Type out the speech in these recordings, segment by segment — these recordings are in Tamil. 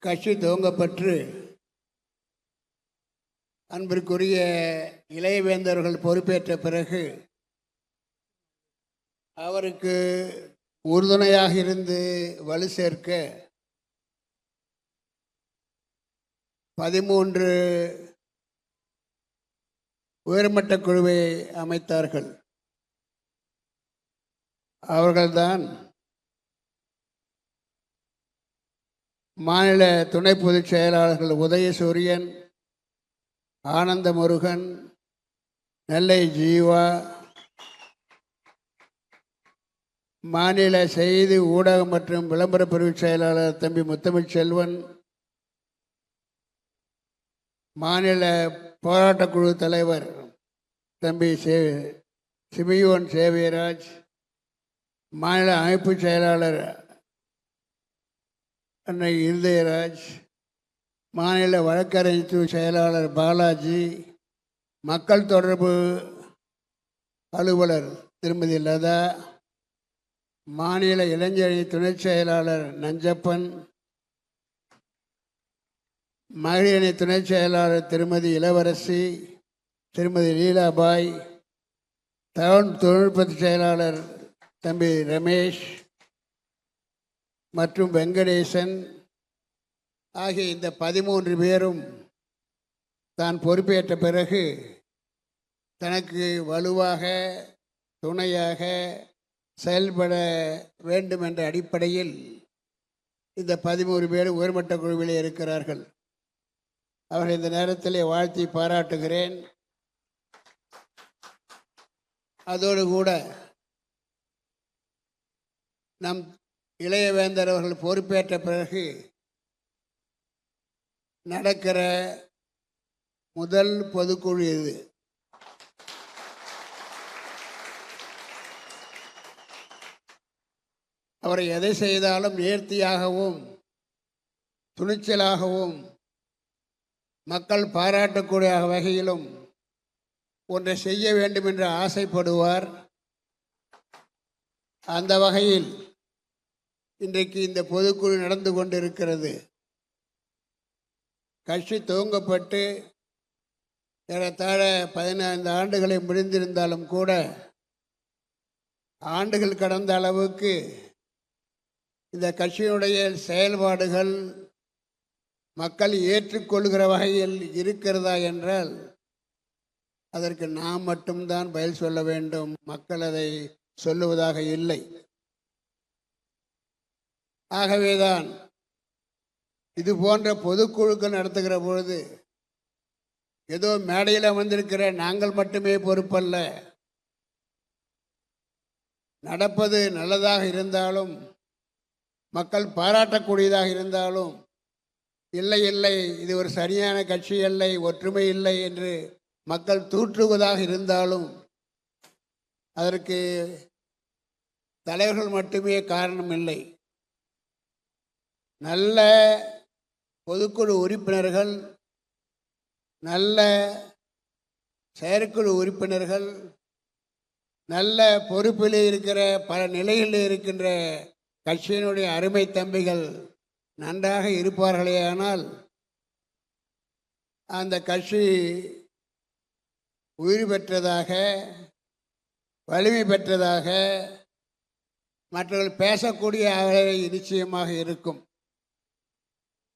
கட்சி துவங்கப்பட்டு அன்பிற்குரிய இளையவேந்தர்கள் பொறுப்பேற்ற பிறகு அவருக்கு உறுதுணையாக இருந்து வலு சேர்க்க 13 உயர்மட்ட குழுவை அமைத்தார்கள். அவர்கள்தான் மாநில துணை பொதுச் செயலாளர்கள் உதயசூரியன், ஆனந்த முருகன், நெல்லை ஜீவா, மாநில செய்தி ஊடகம் மற்றும் விளம்பர பிரிவு செயலாளர் தம்பி முத்தமிழ் செல்வன், மாநில போராட்டக்குழு தலைவர் தம்பி சிமியோன் சேவியராஜ், மாநில அமைப்பு செயலாளர் அன்னை இருதயராஜ், மாநில வழக்கறிஞர் செயலாளர் பாலாஜி, மக்கள் தொடர்பு அலுவலர் திருமதி லதா, மாநில இளைஞரணி துணை செயலாளர் நஞ்சப்பன், மகளிரணி துணை செயலாளர் திருமதி இளவரசி, திருமதி லீலாபாய், தகவல் தொழில்நுட்ப செயலாளர் தம்பி ரமேஷ் மற்றும் வெங்கடேசன் ஆகிய இந்த 13 பேரும் தான் பொறுப்பேற்ற பிறகு தனக்கு வலுவாக துணையாக செயல்பட வேண்டும் என்ற அடிப்படையில் இந்த 13 பேர் உயர்மட்ட குழுவிலே இருக்கிறார்கள். அவர்கள் இந்த நேரத்திலே வாழ்த்தி பாராட்டுகிறேன். அதோடு கூட நம் இளையவேந்தர் அவர்கள் பொறுப்பேற்ற பிறகு நடக்கிற முதல் பொதுக்குழு இது. அவரை எதை செய்தாலும் நேர்த்தியாகவும் துணிச்சலாகவும் மக்கள் பாராட்டக்கூடிய வகையிலும் ஒன்றை செய்ய வேண்டும் என்று ஆசைப்படுவார். அந்த வகையில் இன்றைக்கு இந்த பொதுக்குழு நடந்து கொண்டிருக்கிறது. கட்சி துவங்கப்பட்டு ஏறத்தாழ 15 ஆண்டுகளை முடிந்திருந்தாலும் கூட ஆண்டுகள் கடந்த அளவுக்கு இந்த கட்சியினுடைய செயல்பாடுகள் மக்கள் ஏற்றுக்கொள்கிற வகையில் இருக்கிறதா என்றால் அதற்கு நாம் மட்டும்தான் பதில் சொல்ல வேண்டும். மக்கள் அதை சொல்லுவதாக இல்லை. ஆகவேதான் இது போன்ற பொதுக்குழுக்கள் நடத்துகிற பொழுது ஏதோ மேடையில் வந்திருக்கிற நாங்கள் மட்டுமே பொறுப்பல்ல. நடப்பது நல்லதாக இருந்தாலும் மக்கள் பாராட்டக்கூடியதாக இருந்தாலும் இல்லை இல்லை இது ஒரு சரியான கட்சி இல்லை, ஒற்றுமை இல்லை என்று மக்கள் தூற்றுவதாக இருந்தாலும் அதற்கு தலைவர்கள் மட்டுமே காரணம் இல்லை. நல்ல பொதுக்குழு உறுப்பினர்கள், நல்ல செயற்குழு உறுப்பினர்கள், நல்ல பொறுப்பில் இருக்கிற பல நிலைகளில் இருக்கின்ற கட்சியினுடைய அருமை தம்பிகள் நன்றாக இருப்பார்களேயானால் அந்த கட்சி உயிர் பெற்றதாக, வலிமை பெற்றதாக மற்றவர்கள் பேசக்கூடிய நிச்சயமாக இருக்கும்.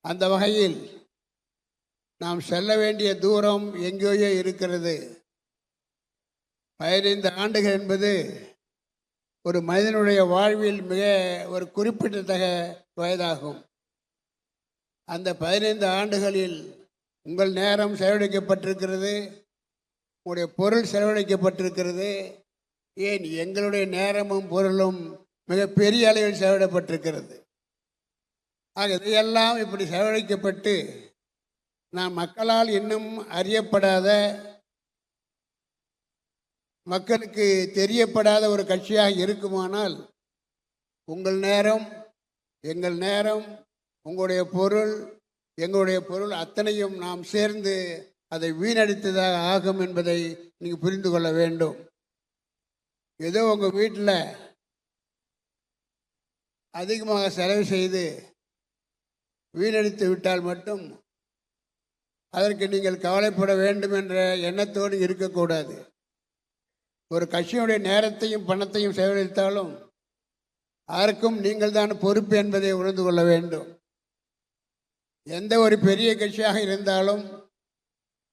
அந்த வகையில் நாம் செல்ல வேண்டிய தூரம் எங்கேயோ இருக்கிறது. 15 ஆண்டுகள் என்பது ஒரு மனிதனுடைய வாழ்வில் மிக ஒரு குறிப்பிடத்தக்க வயதாகும். அந்த 15 ஆண்டுகளில் உங்கள் நேரம் செலவழிக்கப்பட்டிருக்கிறது, உங்களுடைய பொருள் செலவழிக்கப்பட்டிருக்கிறது. ஏன் எங்களுடைய நேரமும் பொருளும் மிக பெரிய அளவில் செலவிடப்பட்டிருக்கிறது. ஆக இதையெல்லாம் இப்படி செலவழிக்கப்பட்டு நாம் மக்களால் இன்னும் அறியப்படாத, மக்களுக்கு தெரியப்படாத ஒரு கட்சியாக இருக்குமானால் உங்கள் நேரம், எங்கள் நேரம், உங்களுடைய பொருள், எங்களுடைய பொருள் அத்தனையும் நாம் சேர்ந்து அதை வீணடித்ததாக ஆகும் என்பதை நீங்கள் புரிந்து கொள்ள வேண்டும். ஏதோ உங்கள் வீட்டில் அதிகமாக செலவு செய்து வீணடித்து விட்டால் மட்டும் அதற்கு நீங்கள் கவலைப்பட வேண்டும் என்ற எண்ணத்தோடு இருக்கக்கூடாது. ஒரு கட்சியினுடைய நேரத்தையும் பணத்தையும் செலவழித்தாலும் அதற்கும் நீங்கள் தான் பொறுப்பு என்பதை உணர்ந்து கொள்ள வேண்டும். எந்த ஒரு பெரிய கட்சியாக இருந்தாலும்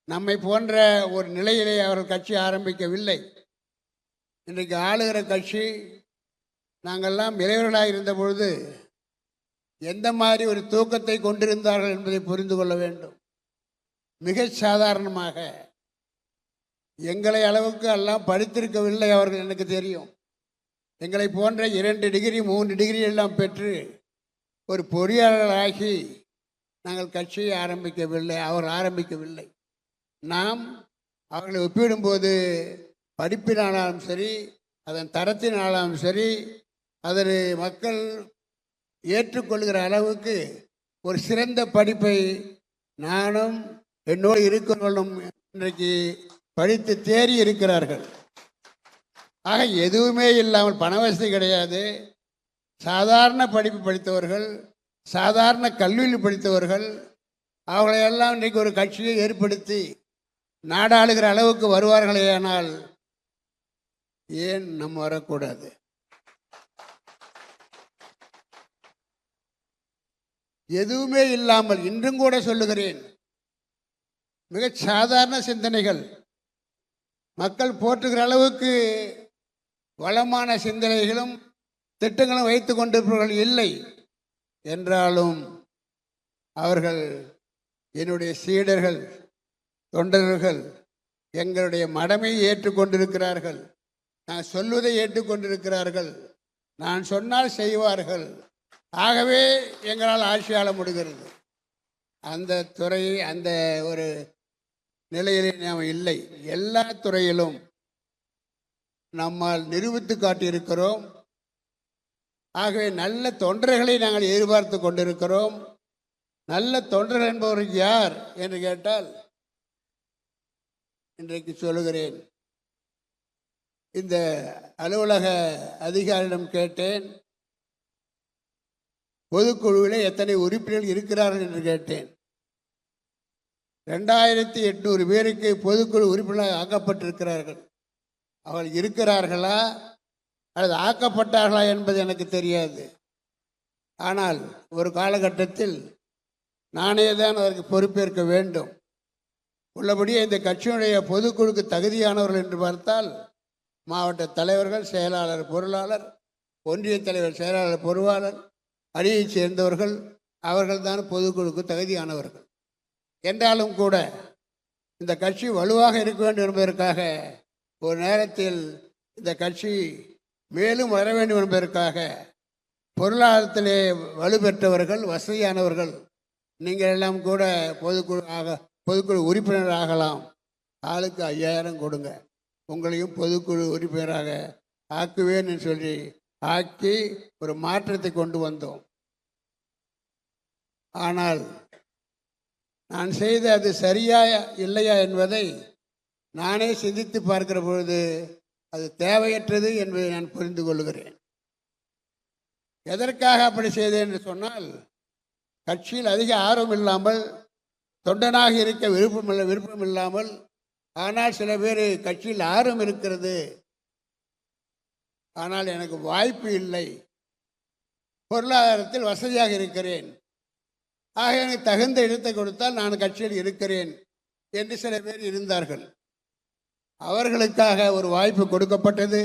நம்மை போன்ற ஒரு நிலையிலே அவர்கள் கட்சி ஆரம்பிக்கவில்லை. இன்றைக்கு ஆளுகிற கட்சி நாங்கள்லாம் இளைஞர்களாக இருந்த பொழுது எந்த மாதிரி ஒரு தூக்கத்தை கொண்டிருந்தார்கள் என்பதை புரிந்து கொள்ள வேண்டும். மிக சாதாரணமாக எங்களை அளவுக்கு எல்லாம் படித்திருக்கவில்லை அவர்கள், எனக்கு தெரியும். எங்களை போன்ற 2 டிகிரி 3 டிகிரி எல்லாம் பெற்று ஒரு பொறியாளர்களாகி நாங்கள் கட்சியை ஆரம்பிக்கவில்லை, அவர் ஆரம்பிக்கவில்லை. நாம் அவர்களை ஒப்பிடும்போது படிப்பினாலும் சரி, அதன் தரத்தினாலும் சரி, அதனை மக்கள் ஏற்றுக்கொள்கிற அளவுக்கு ஒரு சிறந்த படிப்பை நானும் என்னோடு இருக்கிறவர்களும் இன்றைக்கு படித்து தேறி இருக்கிறார்கள். ஆக எதுவுமே இல்லாமல், பண வசதி கிடையாது, சாதாரண படிப்பு படித்தவர்கள், சாதாரண கல்வியில் படித்தவர்கள், அவர்களையெல்லாம் இன்றைக்கு ஒரு கட்சியை ஏற்படுத்தி நாடாளுகிற அளவுக்கு வருவார்களேயானால் ஏன் நம்ம வரக்கூடாது? எதுவுமே இல்லாமல், இன்றும் கூட சொல்லுகிறேன், மிக சாதாரண சிந்தனைகள், மக்கள் போற்றுகிற அளவுக்கு வளமான சிந்தனைகளும் திட்டங்களும் வைத்து கொண்டிருப்பவர்கள் இல்லை என்றாலும் அவர்கள் என்னுடைய சீடர்கள், தொண்டர்கள், எங்களுடைய மடமையை ஏற்றுக்கொண்டிருக்கிறார்கள். நான் சொல்வதை ஏற்றுக்கொண்டிருக்கிறார்கள். நான் சொன்னால் செய்வார்கள். ஆகவே எங்களால் ஆட்சி ஆள முடிகிறது. அந்த துறை, அந்த ஒரு நிலையிலே நாம் இல்லை. எல்லா துறையிலும் நம்மால் நிரூபித்து காட்டியிருக்கிறோம். ஆகவே நல்ல தொண்டர்களை நாங்கள் எதிர்பார்த்து கொண்டிருக்கிறோம். நல்ல தொண்டர்கள் என்பவர்கள் யார் என்று கேட்டால், இன்றைக்கு சொல்லுகிறேன், இந்த அலுவலக அதிகாரியிடம் கேட்டேன், பொதுக்குழுவில் எத்தனை உறுப்பினர்கள் இருக்கிறார்கள் என்று கேட்டேன். 2800 பேருக்கு பொதுக்குழு உறுப்பினர் ஆக்கப்பட்டிருக்கிறார்கள். அவர்கள் இருக்கிறார்களா அல்லது ஆக்கப்பட்டார்களா என்பது எனக்கு தெரியாது. ஆனால் ஒரு காலகட்டத்தில் நானே தான் அதற்கு பொறுப்பேற்க வேண்டும். உள்ளபடியே இந்த கட்சியினுடைய பொதுக்குழுக்கு தகுதியானவர்கள் என்று பார்த்தால் மாவட்ட தலைவர்கள், செயலாளர், பொருளாளர், ஒன்றிய தலைவர், செயலாளர், பொருளாளர், அணியைச் சேர்ந்தவர்கள், அவர்கள்தான் பொதுக்குழுக்கு தகுதியானவர்கள். என்றாலும் கூட இந்த கட்சி வலுவாக இருக்க வேண்டும் என்பதற்காக, ஒரு நேரத்தில் இந்த கட்சி மேலும் வர வேண்டும் என்பதற்காக, பொருளாதாரத்திலே வலுப்பெற்றவர்கள், வசதியானவர்கள், நீங்கள் எல்லாம் கூட பொதுக்குழு உறுப்பினர் ஆகலாம். ஆளுக்கு 5000 கொடுங்க, உங்களையும் பொதுக்குழு உறுப்பினராக ஆக்குவேன் என்று சொல்லி ஆக்கி ஒரு மாற்றத்தை கொண்டு வந்தோம். ஆனால் நான் செய்த அது சரியா இல்லையா என்பதை நானே சிந்தித்து பார்க்கிற பொழுது அது தேவையற்றது என்பதை நான் புரிந்து கொள்கிறேன். எதற்காக அப்படி செய்தேன் என்று சொன்னால், கட்சியில் அதிக ஆர்வம் இல்லாமல், தொண்டனாக இருக்க விருப்பம் இல்லாமல், ஆனால் சில பேர் கட்சியில் ஆர்வம் இருக்கிறது, ஆனால் எனக்கு வாய்ப்பு இல்லை, பொருளாதாரத்தில் வசதியாக இருக்கிறேன், ஆக எனக்கு தகுந்த இடத்தை கொடுத்தால் நான் கட்சியில் இருக்கிறேன் என்று சில பேர் இருந்தார்கள். அவர்களுக்காக ஒரு வாய்ப்பு கொடுக்கப்பட்டது.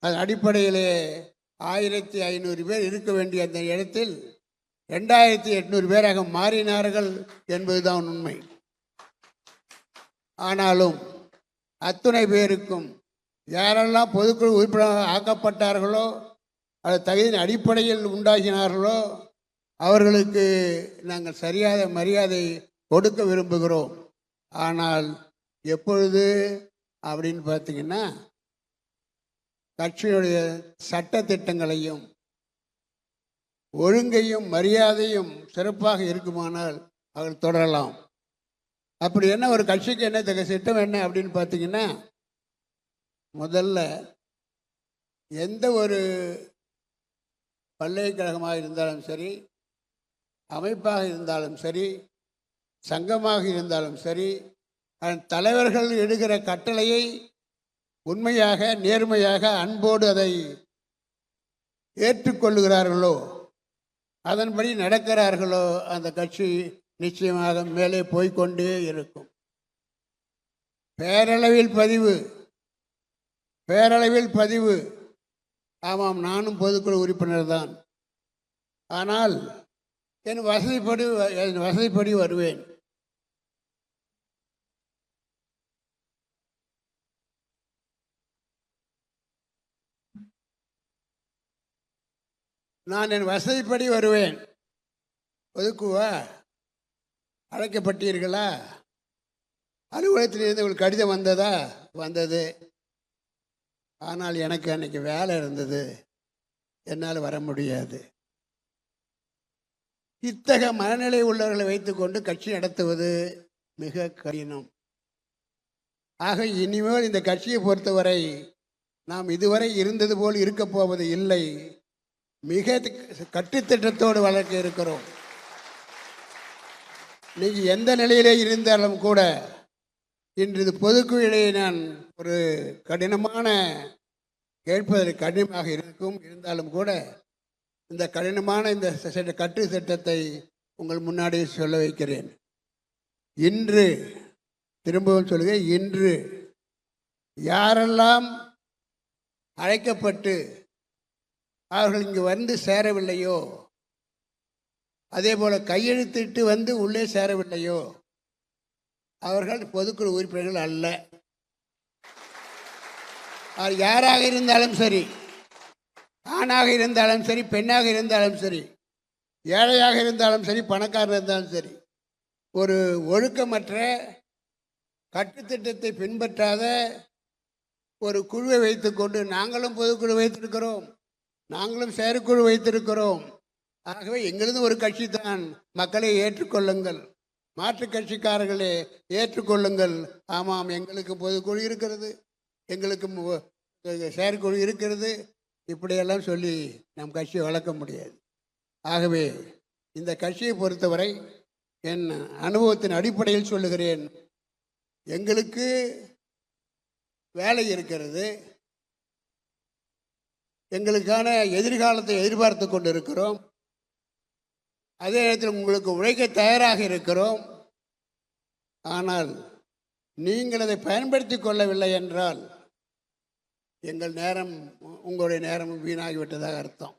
அதன் அடிப்படையிலே 1500 பேர் இருக்க வேண்டிய அந்த இடத்தில் 2800 பேராக மாறினார்கள் என்பதுதான் உண்மை. ஆனாலும் அத்துணை பேருக்கும் யாரெல்லாம் பொதுக்குழு உறுப்பினராக ஆக்கப்பட்டார்களோ, அது தகுதியின் அடிப்படையில் உண்டாகினார்களோ, அவர்களுக்கு நாங்கள் சரியான மரியாதை கொடுக்க விரும்புகிறோம். ஆனால் எப்பொழுது அப்படின்னு பார்த்தீங்கன்னா, கட்சியினுடைய சட்ட திட்டங்களையும் ஒழுங்கையும் மரியாதையும் சிறப்பாக இருக்குமானால் அவர்கள் தொடரலாம். அப்படி என்ன ஒரு கட்சிக்கு என்ன திட்டம் என்ன அப்படின்னு பார்த்தீங்கன்னா, முதல்ல எந்த ஒரு பல்கலைக்கழகமாக இருந்தாலும் சரி, அமைப்பாக இருந்தாலும் சரி, சங்கமாக இருந்தாலும் சரி, அதன் தலைவர்கள் எடுக்கிற கட்டளையை உண்மையாக, நேர்மையாக, அன்போடு அதை ஏற்றுக்கொள்ளுகிறார்களோ, அதன்படி நடக்கிறார்களோ, அந்த கட்சி நிச்சயமாக மேலே போய்கொண்டே இருக்கும். பேரளவில் பதிவு. ஆமாம், நானும் பொதுக்குழு உறுப்பினர் தான். ஆனால் என் வசதிப்படி வருவேன். நான் என் வசதிப்படி வருவேன். ஒதுக்குவா? அழைக்கப்பட்டீர்களா? அலுவலகத்திலிருந்து உங்களுக்கு கடிதம் வந்ததா? வந்தது. ஆனால் எனக்கு அன்னைக்கு வேலை இருந்தது, என்னால் வர முடியாது. இத்தகைய மனநிலை உள்ளவர்களை வைத்துக்கொண்டு கட்சி நடத்துவது மிக கடினம். ஆக இனிமேல் இந்த கட்சியை பொறுத்தவரை நாம் இதுவரை இருந்தது போல் இருக்க போவது இல்லை. மிக கட்டுத்திட்டத்தோடு வளர்க்க இருக்கிறோம். நீங்கள் எந்த நிலையிலே இருந்தாலும் கூட, இன்று இது பொதுக்குழுவிலே நான் ஒரு கேட்பதற்கு கடினமாக இருந்தாலும் கூட இந்த கடினமான இந்த கட்டு திட்டத்தை உங்கள் முன்னாடி சொல்ல வைக்கிறேன். இன்று, திரும்பவும் சொல்லுகிறேன், இன்று யாரெல்லாம் அழைக்கப்பட்டு அவர்கள் இங்கு வந்து சேரவில்லையோ, அதே போல கையெழுத்திட்டு வந்து உள்ளே சேரவில்லையோ, அவர்கள் பொதுக்குழு உறுப்பினர்கள் அல்ல. யாராக இருந்தாலும் சரி, ஆணாக இருந்தாலும் சரி, பெண்ணாக இருந்தாலும் சரி, ஏழையாக இருந்தாலும் சரி, பணக்காரர் இருந்தாலும் சரி, ஒரு ஒழுக்கமற்ற கட்டுத்திட்டத்தை பின்பற்றாத ஒரு குழுவை வைத்துக்கொண்டு, நாங்களும் பொதுக்குழு வைத்திருக்கிறோம், நாங்களும் செயற்குழு வைத்திருக்கிறோம், ஆகவே எங்களது ஒரு கட்சி தான், மக்களை ஏற்றுக்கொள்ளுங்கள், மாற்றுக் கட்சிக்காரர்களே ஏற்றுக்கொள்ளுங்கள், ஆமாம் எங்களுக்கு பொதுக்குழு இருக்கிறது, எங்களுக்கு செயற்குழு இருக்கிறது, இப்படியெல்லாம் சொல்லி நம் கட்சியை வளர்க்க முடியாது. ஆகவே இந்த கட்சியை பொறுத்தவரை என் அனுபவத்தின் அடிப்படையில் சொல்லுகிறேன், எங்களுக்கு வேலை இருக்கிறது, எங்களுக்கான எதிர்காலத்தை எதிர்பார்த்து கொண்டு இருக்கிறோம், அதே நேரத்தில் உங்களுக்கு உழைக்க தயாராக இருக்கிறோம். ஆனால் நீங்கள் அதை பயன்படுத்தி கொள்ளவில்லை என்றால் எங்கள் நேரம், உங்களுடைய நேரமும் வீணாகிவிட்டதாக அர்த்தம்.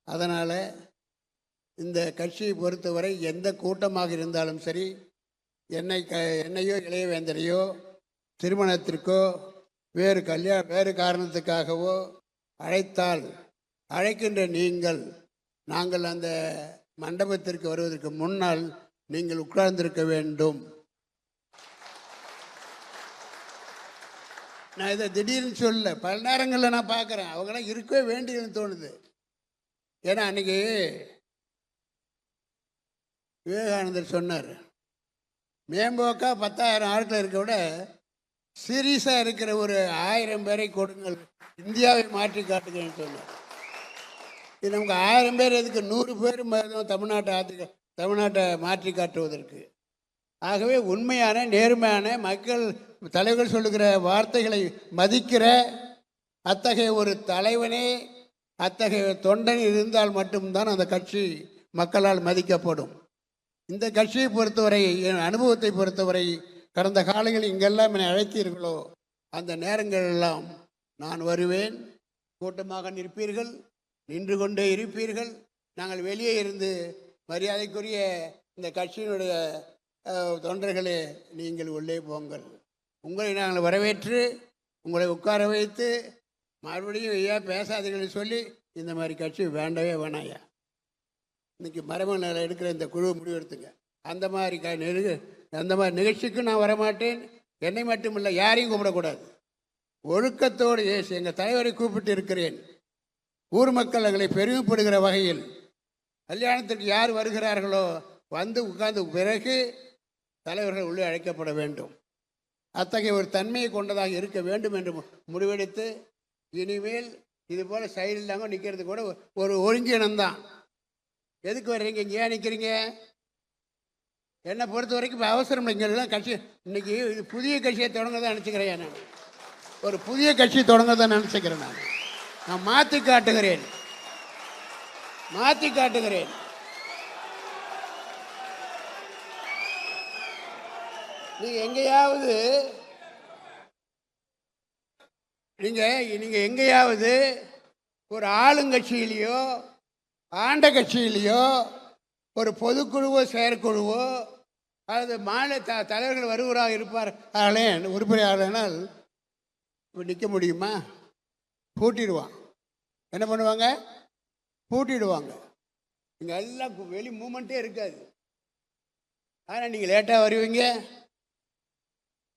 அதனால் இந்த கட்சியை பொறுத்தவரை எந்த கூட்டமாக இருந்தாலும் சரி, என்னையோ இளையவேந்தரையோ திருமணத்திற்கோ வேறு காரணத்துக்காகவோ அழைத்தால், அழைக்கின்ற நாங்கள் அந்த மண்டபத்திற்கு வருவதற்கு முன்னால் நீங்கள் உட்கார்ந்திருக்க வேண்டும். நான் இதை திடீர்னு சொல்ல, பல நேரங்களில் நான் பார்க்குறேன், அவங்களாம் இருக்கவே வேண்டியதுன்னு தோணுது. ஏன்னா அன்றைக்கி விவேகானந்தர் சொன்னார், மேம்போக்கா 10,000 ஆட்கள் இருக்க விட சீரியஸாக இருக்கிற ஒரு 1000 பேரை கொடுங்கள், இந்தியாவை மாற்றி காட்டுங்கன்னு சொன்னார். இது நமக்கு 1000 பேர் எதுக்கு, 100 பேர் தமிழ்நாட்டை மாற்றி காட்டுவதற்கு. ஆகவே உண்மையான, நேர்மையான, மக்கள் தலைவர்கள் சொல்லுகிற வார்த்தைகளை மதிக்கிற அத்தகைய ஒரு தலைவனே, அத்தகைய தொண்டன் இருந்தால் மட்டும்தான் அந்த கட்சி மக்களால் மதிக்கப்படும். இந்த கட்சியை பொறுத்தவரை, என் அனுபவத்தை பொறுத்தவரை, கடந்த காலங்களில் இங்கெல்லாம் என்னை அழைத்தீர்களோ அந்த நேரங்கள் எல்லாம் நான் வருவேன், கூட்டமாக நிற்பீர்கள், நின்று கொண்டே இருப்பீர்கள். நாங்கள் வெளியே இருந்து, மரியாதைக்குரிய இந்த கட்சியினுடைய தொண்டர்களே நீங்கள் உள்ளே போங்கள், உங்களை நாங்கள் வரவேற்று உங்களை உட்கார வைத்து மறுபடியும் ஐயா பேசாதீர்கள் சொல்லி, இந்த மாதிரி கட்சி வேண்டவே வேணாயா, இன்றைக்கி மரபணில் எடுக்கிற இந்த குழு முடிவெடுத்துங்க, அந்த மாதிரி நிகழ்ச்சிக்கும் நான் வரமாட்டேன். என்னை மட்டும் இல்லை, யாரையும் கூப்பிடக்கூடாது. ஒழுக்கத்தோடு எங்கள் தலைவரை கூப்பிட்டு இருக்கிறேன். ஊர் மக்கள் எங்களை பெருமைப்படுகிற வகையில் கல்யாணத்திற்கு யார் வருகிறார்களோ வந்து உட்கார்ந்து பிறகு தலைவர்கள் உள்ளே அழைக்கப்பட வேண்டும். அத்தகைய ஒரு தன்மையை கொண்டதாக இருக்க வேண்டும் என்று முடிவெடுத்து, இனிமேல் இதுபோல் சைடு இல்லாமல் நிற்கிறது கூட ஒரு ஒருங்கினம்தான். எதுக்கு வர்றீங்க? இங்கே ஏன் நிற்கிறீங்க? என்னை பொறுத்த வரைக்கும் இப்போ அவசரம் இல்லை. இங்கெல்லாம் கட்சி இன்னைக்கு இது புதிய கட்சியை தொடங்க தான் நினச்சிக்கிறேன். நான் ஒரு புதிய கட்சி தொடங்க தான் நினச்சிக்கிறேன். நான் மாற்றி காட்டுகிறேன். நீங்கள் எங்கேயாவது ஒரு ஆளுங்கட்சியிலையோ ஆண்ட கட்சியிலையோ ஒரு பொதுக்குழுவோ செயற்குழுவோ அல்லது மாநில தலைவர்கள் வருவராக இருப்பார் உறுப்பினர்களால் நிற்க முடியுமா? பூட்டிடுவான். என்ன பண்ணுவாங்க? பூட்டிடுவாங்க. இங்கே எல்லாம் வெளி மூமெண்ட்டே இருக்காது. ஆனால் நீங்கள் லேட்டாக வருவீங்க,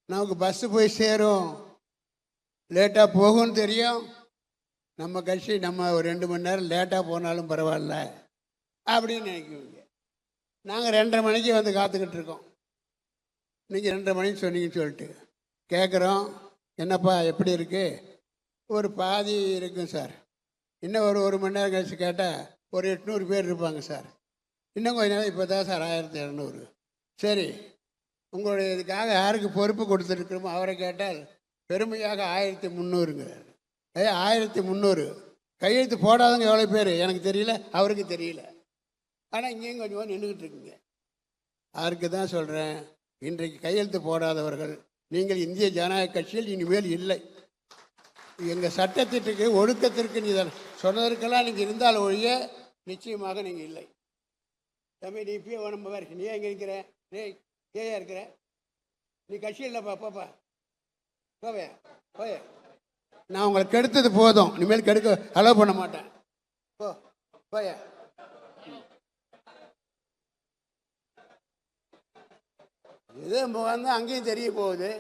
நமக்கு பஸ்ஸு போய் சேரும், லேட்டாக போகும்னு தெரியும். நம்ம கட்சி நம்ம ஒரு 2 மணி நேரம் லேட்டாக போனாலும் பரவாயில்ல அப்படின்னு நினைக்குவீங்க. நாங்கள் 2:30 மணிக்கு வந்து காத்துக்கிட்டு இருக்கோம். நீங்கள் 2:30 மணிக்கு சொன்னீங்கன்னு சொல்லிட்டு கேட்குறோம், என்னப்பா எப்படி இருக்குது? ஒரு பாதி இருக்கும் சார். இன்னும் ஒரு மணி நேரம் கழிச்சு கேட்டால் ஒரு 800 பேர் இருப்பாங்க சார். இன்னும் கொஞ்சம் நேரம் இப்போ தான் சார் 1200. சரி, உங்களுடைய இதுக்காக யாருக்கு பொறுப்பு கொடுத்துருக்கிறோமோ அவரை கேட்டால் பெருமையாக 1300ங்கிறார். 1300 கையெழுத்து போடாதவங்க எவ்வளோ பேர் எனக்கு தெரியல, அவருக்கு தெரியல. ஆனால் இங்கேயும் கொஞ்சம் நின்றுக்கிட்டு இருக்குங்க. அவருக்கு தான் சொல்கிறேன், இன்றைக்கு கையெழுத்து போடாதவர்கள் நீங்கள் இந்திய ஜனநாயக கட்சியில் இனிமேல் இல்லை. எங்கள் சட்டத்திற்கு ஒழுக்கத்திற்கு நீ சொன்னதற்கெல்லாம் நீங்கள் இருந்தால் ஒழிய நிச்சயமாக நீங்கள் இல்லை. தம்பி நீ இப்பயே உடம்பு இருக்கு, நீ எங்கே இருக்கிற? ஏயா இருக்கிற? நீ கட்சி இல்லைப்பா, போப்பா போவே போய. நான் உங்களை கெடுத்தது போதும், இனிமேல் கெடுக்க அலோவ் பண்ண மாட்டேன். போய. இதே முகம் தான் அங்கேயும் தெரிய போகுது.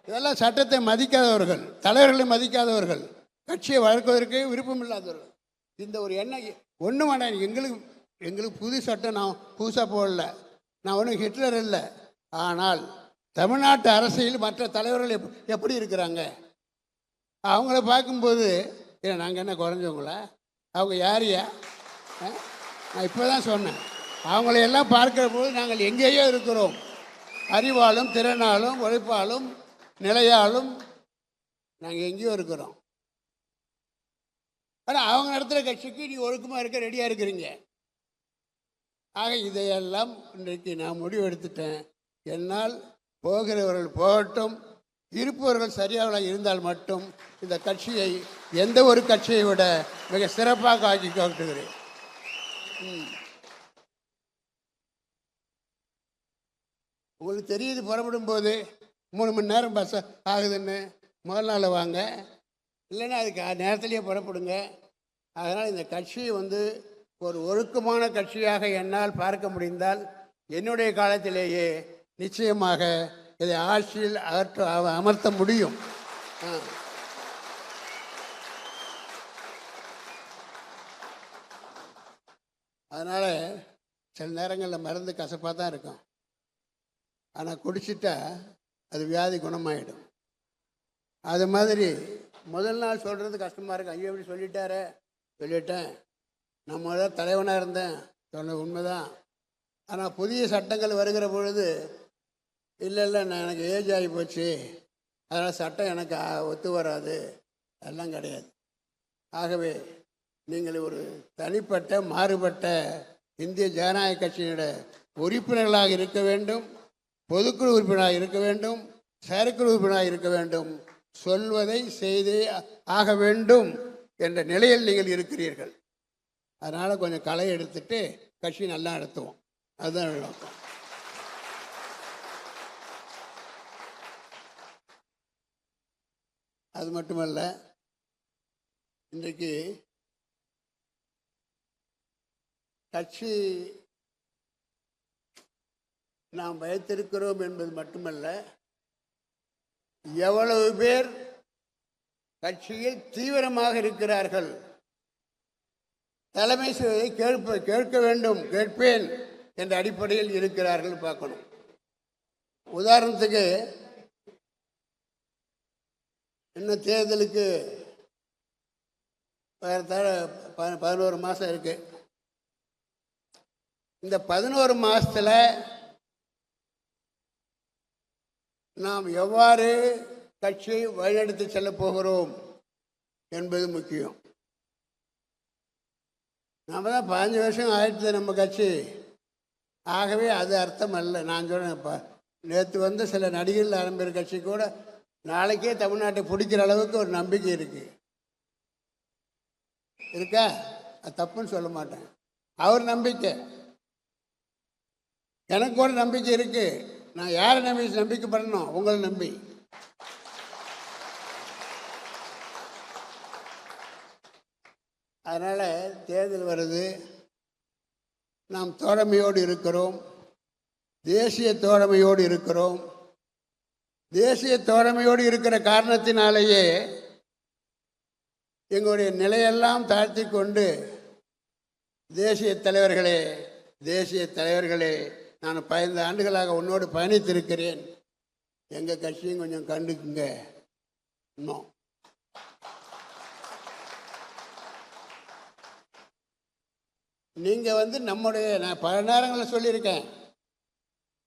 இதெல்லாம் சட்டத்தை மதிக்காதவர்கள், தலைவர்களை மதிக்காதவர்கள், கட்சியை வளர்க்குவதற்கு விருப்பம் இல்லாதவர்கள். இந்த ஒரு எண்ணம் ஒன்றும் வேண்டாம். எங்களுக்கு புது சட்டம் நான் புதுசாக போடல. நான் ஒன்றும் ஹிட்லர் இல்லை. ஆனால் தமிழ்நாட்டு அரசியல் மற்ற தலைவர்கள் எப்படி இருக்கிறாங்க அவங்கள பார்க்கும்போது நாங்கள் என்ன குறைஞ்சவங்களா? அவங்க யாரையா? நான் இப்போ தான் சொன்னேன். அவங்களையெல்லாம் பார்க்கிற போது நாங்கள் எங்கேயோ இருக்கிறோம். அறிவாலும் திறனாலும் உழைப்பாலும் நிலையாலும் நாங்கள் எங்கேயோ இருக்கிறோம். ஆனால் அவங்க நடத்துகிற கட்சிக்கு நீ ஒழுக்கமாக இருக்க ரெடியாக இருக்கிறீங்க. ஆக இதையெல்லாம் இன்றைக்கு நான் முடிவு எடுத்துட்டேன். என்னால் போகிறவர்கள் போகட்டும், இருப்பவர்கள் சரியாக இருந்தால் மட்டும் இந்த கட்சியை எந்த ஒரு கட்சியை விட மிக சிறப்பாக ஆக்கி காட்டுகிறேன். உங்களுக்கு தெரியுது, புறப்படும் போது 3 மணி நேரம் பஸ் ஆகுதுன்னு. முதல் நாள் வாங்க, இல்லைன்னா அதுக்கு நேரத்திலேயே புறப்படுங்க. அதனால் இந்த கட்சியை ஒரு ஒழுக்கமான கட்சியாக என்னால் பார்க்க முடிந்தால் என்னுடைய காலத்திலேயே நிச்சயமாக இதை ஆட்சியில் அமர்த்த முடியும். அதனால் சில நேரங்களில் மருந்து கசப்பாக தான் இருக்கும். ஆனால் குடிச்சிட்டா அது வியாதி குணமாயிடும். அது மாதிரி முதல் நாள் சொல்கிறது கஷ்டமாக இருக்கும். ஐயோ எப்படி சொல்லிட்டேன். நான் முதல்ல தலைவனாக இருந்தேன், சொன்ன உண்மைதான். ஆனால் புதிய சட்டங்கள் வருகிற பொழுது இல்லை நான் எனக்கு ஏஜ் ஆகி போச்சு, அதனால் சட்டம் எனக்கு ஒத்து வராது, அதெல்லாம் கிடையாது. ஆகவே நீங்கள் ஒரு தனிப்பட்ட மாறுபட்ட இந்திய ஜனநாயக கட்சியினோட உறுப்பினர்களாக இருக்க வேண்டும், பொதுக்குழு உறுப்பினராக இருக்க வேண்டும், செயற்குழு உறுப்பினராக இருக்க வேண்டும், சொல்வதை செய்தே ஆக வேண்டும் என்ற நிலையில் நீங்கள் இருக்கிறீர்கள். அதனால் கொஞ்சம் களை எடுத்துட்டு கட்சி நல்லா நடத்துவோம். அதுதான் நோக்கம். அது மட்டுமல்ல, இன்றைக்கு கட்சி நாம் வைத்திருக்கிறோம் என்பது மட்டுமல்ல, எவ்வளவு பேர் கட்சியில் தீவிரமாக இருக்கிறார்கள், தலைமை செய்வதை கேட்க வேண்டும், கேட்பேன் என்ற அடிப்படையில் இருக்கிறார்கள் பார்க்கணும். உதாரணத்துக்கு இன்னும் தேர்தலுக்கு 11 மாதம் இருக்கு. இந்த 11 மாசத்துல நாம் எவ்வாறு கட்சியை வழிநடத்தி செல்ல போகிறோம் என்பது முக்கியம். நம்ம தான் 15 வருஷம் ஆயிடுச்சு நம்ம கட்சி. ஆகவே அது அர்த்தம் அல்ல. நான் சொல்றேன், நேற்று வந்து சில நடிகர்கள் ஆரம்பிக்கிற கட்சி கூட நாளைக்கே தமிழ்நாட்டை பிடிக்கிற அளவுக்கு ஒரு நம்பிக்கை இருக்கா? அது தப்புன்னு சொல்ல மாட்டேன். அவர் நம்பிக்கை, எனக்கு கூட நம்பிக்கை இருக்கு. நான் யாரை நம்பிக்கை பண்ணணும்? உங்களை நம்பி. அதனால் தேர்தல் வருது, நாம் தோழமையோடு இருக்கிறோம், தேசிய தோழமையோடு இருக்கிறோம். தேசிய தோழமையோடு இருக்கிற காரணத்தினாலேயே எங்களுடைய நிலையெல்லாம் தாழ்த்தி கொண்டு, தேசிய தலைவர்களே, நான் 15 ஆண்டுகளாக உன்னோடு பயணித்திருக்கிறேன், எங்கள் கட்சியும் கொஞ்சம் கண்டுக்குங்க. இன்னும் நீங்கள் வந்து நான் பல நேரங்களில் சொல்லியிருக்கேன்,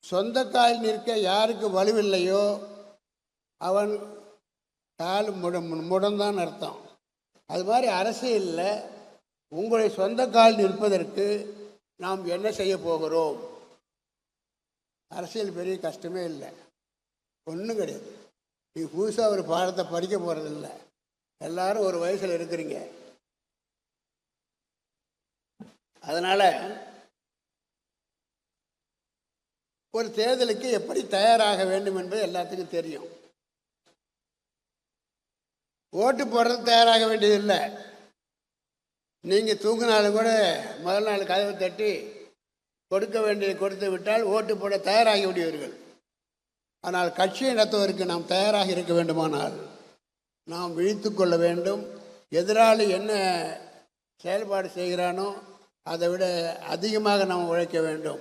சொந்த கால் நிற்க யாருக்கு வலுவில்லையோ அவன் கால் முடந்தான் அர்த்தம். அது மாதிரி அரசியலில் உங்களுடைய சொந்த கால் நிற்பதற்கு நாம் என்ன செய்ய போகிறோம்? அரசியல் பெரிய கஷ்டமே இல்லை, ஒன்றும் கிடையாது. நீங்கள் புதுசாக ஒரு பாடத்தை படிக்க போகிறதில்ல. எல்லாரும் ஒரு வயசில் இருக்கிறீங்க. அதனால் ஒரு தேர்தலுக்கு எப்படி தயாராக வேண்டும் என்பது எல்லாத்துக்கும் தெரியும். ஓட்டு போடுறது தயாராக வேண்டியதில்லை. நீங்கள் தூங்கினாலும் கூட முதல் நாள் கதவை தட்டி கொடுக்க வேண்டியதை கொடுத்து விட்டால் ஓட்டு போட தயாராகி விடுவீர்கள். ஆனால் கட்சியை நடத்துவதற்கு நாம் தயாராக இருக்க வேண்டுமானால் நாம் விழித்து கொள்ள வேண்டும். எதிராளி என்ன செயல்பாடு செய்கிறானோ அதை விட அதிகமாக நாம் உழைக்க வேண்டும்.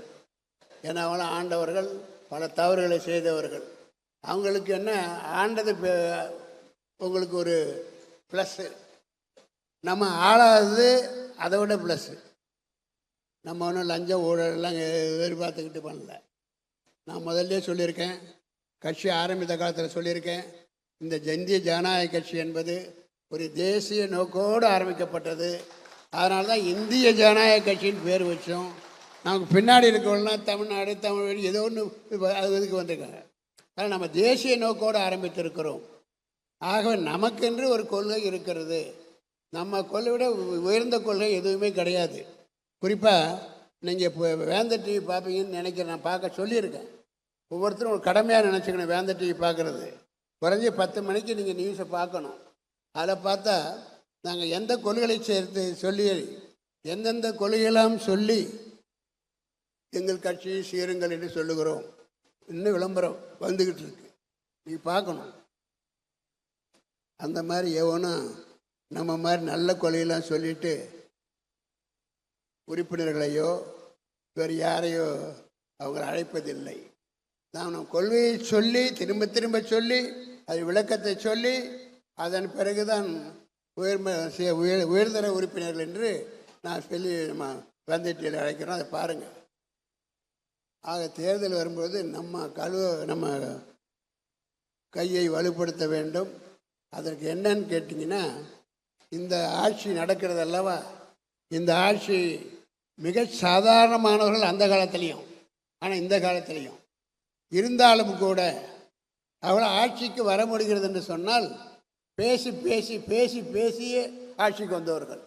ஏன்னா அவங்களாம் ஆண்டவர்கள், பல தவறுகளை செய்தவர்கள். அவங்களுக்கு என்ன ஆண்டது உங்களுக்கு ஒரு ப்ளஸ்ஸு, நம்ம ஆளாதது அதை விட ப்ளஸ்ஸு. நம்ம ஒன்றும் லஞ்சம் ஊழலெல்லாம் எதிர்பார்த்துக்கிட்டு பண்ணல. நான் முதல்ல சொல்லியிருக்கேன், கட்சி ஆரம்பித்த காலத்தில் சொல்லியிருக்கேன், இந்த இந்திய ஜனநாயக கட்சி என்பது ஒரு தேசிய நோக்கோடு ஆரம்பிக்கப்பட்டது. அதனால தான் இந்திய ஜனநாயக கட்சின்னு பேர் வச்சோம். நமக்கு பின்னாடி இருக்கவங்களாம் தமிழ்நாடு, தமிழ் ஏதோ ஒன்று இதுக்கு வந்திருக்காங்க. ஆனால் நம்ம தேசிய நோக்கோடு ஆரம்பித்திருக்கிறோம். ஆகவே நமக்கென்று ஒரு கொள்கை இருக்கிறது. நம்ம கொள்கை விட உயர்ந்த கொள்கை எதுவுமே கிடையாது. குறிப்பாக நீங்கள் இப்போ வேந்தர் டிவி பார்ப்பீங்கன்னு நினைக்கிறேன், நான் பார்க்க சொல்லியிருக்கேன். ஒவ்வொருத்தரும் ஒரு கடமையாக நினச்சிக்கணும் வேந்தர் டிவி பார்க்குறது. குறைஞ்சி 10 மணிக்கு நீங்கள் நியூஸை பார்க்கணும். அதில் பார்த்தா நாங்கள் எந்த கொள்கைகளை சேர்த்து சொல்லி, எந்தெந்த கொள்கையெல்லாம் சொல்லி எங்கள் கட்சியை சீருங்கள் என்று சொல்லுகிறோம். இன்னும் விளம்பரம் வந்துக்கிட்டு இருக்கு, நீங்கள் பார்க்கணும். அந்த மாதிரி எவனும் நம்ம மாதிரி நல்ல கொள்கையெல்லாம் சொல்லிட்டு உறுப்பினர்களையோ வேறு யாரையோ அவங்களை அழைப்பதில்லை. நாம் நம் கொள்கையை சொல்லி திரும்ப திரும்ப சொல்லி அது விளக்கத்தை சொல்லி அதன் பிறகுதான் உயர்தர உறுப்பினர்கள் என்று நான் சொல்லி நம்ம வந்திட்டியில் அழைக்கிறோம். அதை பாருங்கள். ஆக தேர்தல் வரும்போது நம்ம கையை வலுப்படுத்த வேண்டும். அதற்கு என்னன்னு கேட்டிங்கன்னா, இந்த ஆட்சி நடக்கிறது அல்லவா, இந்த ஆட்சி மிக சாதாரணமானவர்கள் அந்த காலத்திலையும், ஆனால் இந்த காலத்திலையும் இருந்தாலும் கூட அவ்வளோ ஆட்சிக்கு வர முடிகிறது என்று சொன்னால் பேசி பேசி பேசி பேசியே ஆட்சிக்கு வந்தவர்கள்.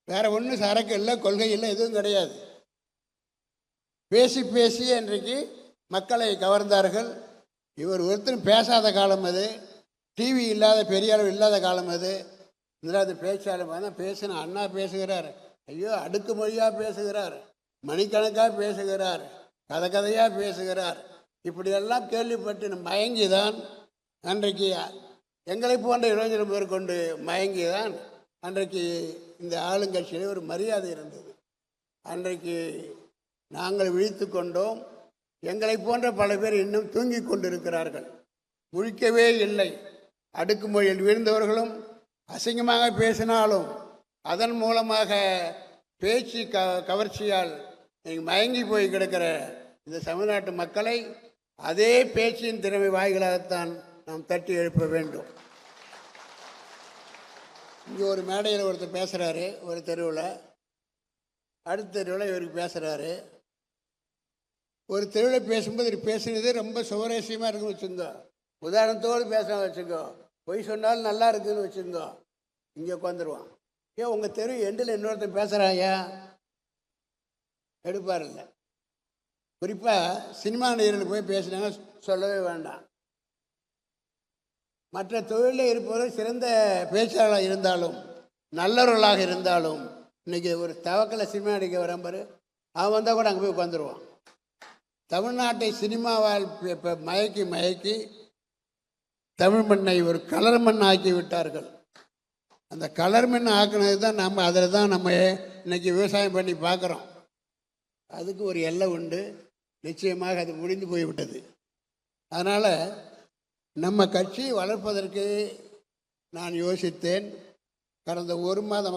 வேற ஒன்றும் சரக்கு இல்லை, கொள்கை இல்லை, எதுவும் கிடையாது. பேசி பேசியே இன்றைக்கு மக்களை கவர்ந்தார்கள். இவர் ஒருத்தரும் பேசாத காலம் அது, டிவி இல்லாத பெரிய அளவு இல்லாத காலம் அது. இதில் பேச்சாளர் பேசின அண்ணா பேசுகிறார், ஐயோ அடுக்கு மொழியாக பேசுகிறார், மணிக்கணக்காக பேசுகிறார், கதையாக பேசுகிறார். இப்படியெல்லாம் கேள்விப்பட்டு மயங்கிதான் அன்றைக்கு எங்களை போன்ற இளைஞர்கள் மேற்கொண்டு மயங்கிதான் அன்றைக்கு இந்த ஆளுங்கட்சியில் ஒரு மரியாதை இருந்தது. அன்றைக்கு நாங்கள் விழித்து கொண்டோம். எங்களை போன்ற பல பேர் இன்னும் தூங்கி கொண்டிருக்கிறார்கள், முழிக்கவே இல்லை. அடுக்குமொழியில் வீழ்ந்தவர்களும் அசிங்கமாக பேசினாலும் அதன் மூலமாக பேச்சு கவர்ச்சியால் நீங்கள் மயங்கி போய் கிடக்கிற இந்த தமிழ்நாட்டு மக்களை அதே பேச்சின் திறமை வாய்களாகத்தான் நாம் தட்டி எழுப்ப வேண்டும். இங்கே ஒரு மேடையில் ஒருத்தர் பேசுகிறாரு, ஒரு தெருவில், அடுத்த தெருவில் இவருக்கு பேசுகிறாரு. ஒரு தெருவில் பேசும்போது இவர் பேசுனது ரொம்ப சுவரேசியமாக இருக்குன்னு வச்சுருந்தோம். உதாரணத்தோடு பேச வச்சுக்கோ, பொய் சொன்னாலும் நல்லா இருக்குதுன்னு வச்சுருந்தோம். இங்கே உட்காந்துருவான். ஏன் உங்கள் தெரு எண்டில் இன்னொருத்தன் பேசுகிறாயா? எடுப்பார் இல்லை. குறிப்பாக சினிமா நடிகர்கள் போய் பேசினாங்க, சொல்லவே வேண்டாம். மற்ற தொழிலில் இருப்பவர்கள் சிறந்த பேச்சாளராக இருந்தாலும் நல்லவர்களாக இருந்தாலும் இன்றைக்கி ஒரு தவக்கலை சினிமா நடிக்க வரம்பார், அவன் வந்தால் கூட அங்கே போய் உட்காந்துருவான். தமிழ்நாட்டை சினிமாவால் மயக்கி மயக்கி தமிழ் மண்ணை ஒரு கலர் மண் ஆக்கி விட்டார்கள். அந்த கலர் மண் ஆக்குனது தான் நம்ம அதில் தான் நம்ம இன்றைக்கி விவசாயம் பண்ணி பார்க்குறோம். அதுக்கு ஒரு எல்லை உண்டு, நிச்சயமாக அது முடிந்து போய்விட்டது. அதனால் நம்ம கட்சி வளர்ப்பதற்கு நான் யோசித்தேன். கடந்த ஒரு மாதம்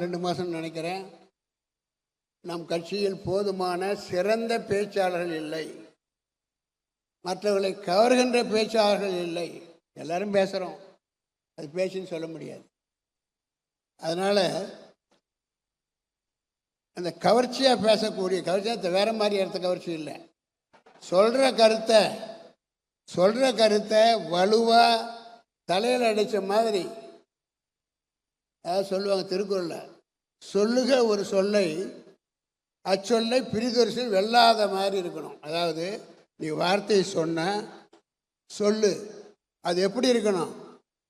2 மாதம் நினைக்கிறேன், நம் கட்சியில் போதுமான சிறந்த பேச்சாளர்கள் இல்லை, மற்றவர்களை கவர்கின்ற பேச்சாளர்கள் இல்லை. எல்லாரும் பேசுகிறோம், அது பேச்சுன்னு சொல்ல முடியாது. அதனால் அந்த கவர்ச்சியாக பேசக்கூடிய கவர்ச்சியாக வேறு மாதிரி இடத்த கவர்ச்சி இல்லை. சொல்கிற கருத்தை வலுவாக தலையில் அடித்த மாதிரி, அதாவது சொல்லுவாங்க திருக்குறளில், சொல்லுக ஒரு சொல்லை அச்சொல்லை பிரிதொரு சொல் வெல்லாத மாதிரி இருக்கணும். அதாவது நீ வார்த்தையை சொன்ன சொல்லு, அது எப்படி இருக்கணும்?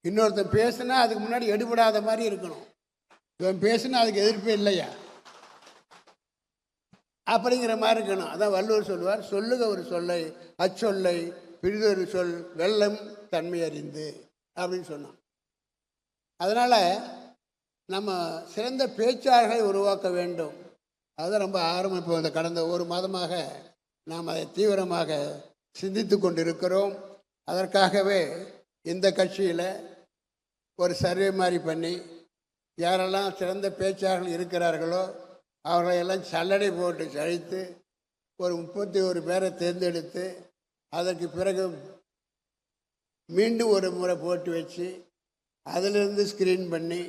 இன்னொருத்தன் பேசுனா அதுக்கு முன்னாடி எடுபடாத மாதிரி இருக்கணும். இவன் பேசுனா அதுக்கு எதிர்ப்பே இல்லையா அப்படிங்கிற மாதிரி இருக்கணும். அதான் வள்ளுவர் சொல்லுவார், சொல்லுக ஒரு சொல்லை அச்சொல்லை பிரிதொரு சொல் வெல்லம் தன்மை அறிந்து அப்படின்னு சொன்னான். அதனால் நம்ம சிறந்த பேச்சாளர்களை உருவாக்க வேண்டும். அதுதான் ரொம்ப ஆரம்பம். இப்போ இந்த கடந்த ஒரு மாதமாக நாம் அதை தீவிரமாக சிந்தித்து கொண்டிருக்கிறோம். அதற்காகவே இந்த கட்சியில் ஒரு சர்வே மாதிரி பண்ணி யாரெல்லாம் சிறந்த பேச்சாளர்கள் இருக்கிறார்களோ அவர்களையெல்லாம் சல்லடை போட்டு சழித்து ஒரு 31 பேரை தேர்ந்தெடுத்து அதற்கு பிறகு மீண்டும் ஒரு முறை போட்டு வச்சு அதிலிருந்து ஸ்க்ரீன் பண்ணி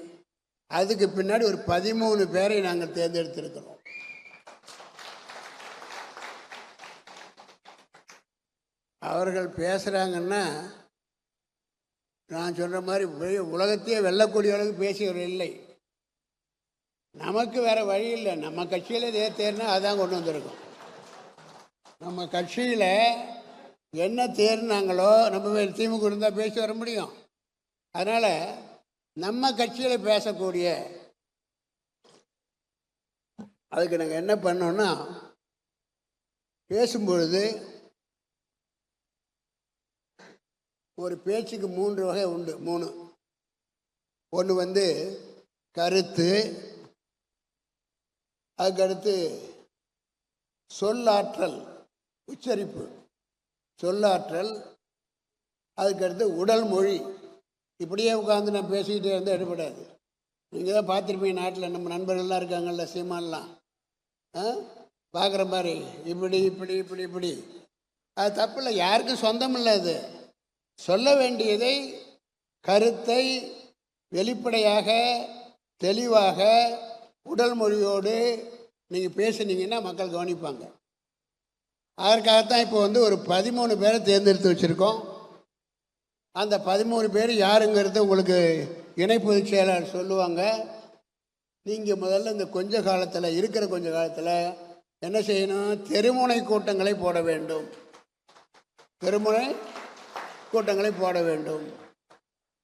அதுக்கு பின்னாடி ஒரு 13 பேரை நாங்கள் தேர்ந்தெடுத்திருக்கிறோம். அவர்கள் பேசுகிறாங்கன்னா நான் சொல்கிற மாதிரி உலகத்தையே வெல்லக்கூடிய அளவுக்கு பேசியவர்கள் இல்லை. நமக்கு வேறு வழி இல்லை. நம்ம கட்சியில் தேர்னா அதான் கொண்டு வந்திருக்கோம். நம்ம கட்சியில் என்ன தேர்னாங்களோ நம்ம திமுக இருந்தால் பேசி வர முடியும். அதனால் நம்ம கட்சியில் பேசக்கூடிய அதுக்கு நாங்கள் என்ன பண்ணோன்னா, பேசும்பொழுது ஒரு பேச்சுக்கு 3 வகை உண்டு. 3. ஒன்று கருத்து, அதுக்கடுத்து சொல்லாற்றல், உச்சரிப்பு சொல்லாற்றல், அதுக்கடுத்து உடல் மொழி. இப்படியே உட்காந்து நான் பேசிக்கிட்டே இருந்தால் எடுபடாது. நீங்கள் தான் பார்த்துருப்பீங்க, நாட்டில் நம்ம நண்பர்கள்லாம் இருக்காங்கல்ல, சீமான்லாம் பார்க்குற மாதிரி இப்படி இப்படி இப்படி இப்படி. அது தப்பு இல்லை, யாருக்கும் சொந்தம் இல்லை. அது சொல்ல வேண்டியதை கருத்தை வெளிப்படையாக தெளிவாக உடல் மொழியோடு நீங்கள் பேசுனீங்கன்னா மக்கள் கவனிப்பாங்க. அதற்காகத்தான் இப்போ ஒரு 13 பேரை தேர்ந்தெடுத்து வச்சுருக்கோம். அந்த 13 பேர் யாருங்கிறது உங்களுக்கு இணை பொதுச் செயலாளர் சொல்லுவாங்க. நீங்கள் முதல்ல இந்த கொஞ்ச காலத்தில் என்ன செய்யணும்? தெருமுனை கூட்டங்களை போட வேண்டும். தெருமுனை கூட்டங்களை போட வேண்டும்.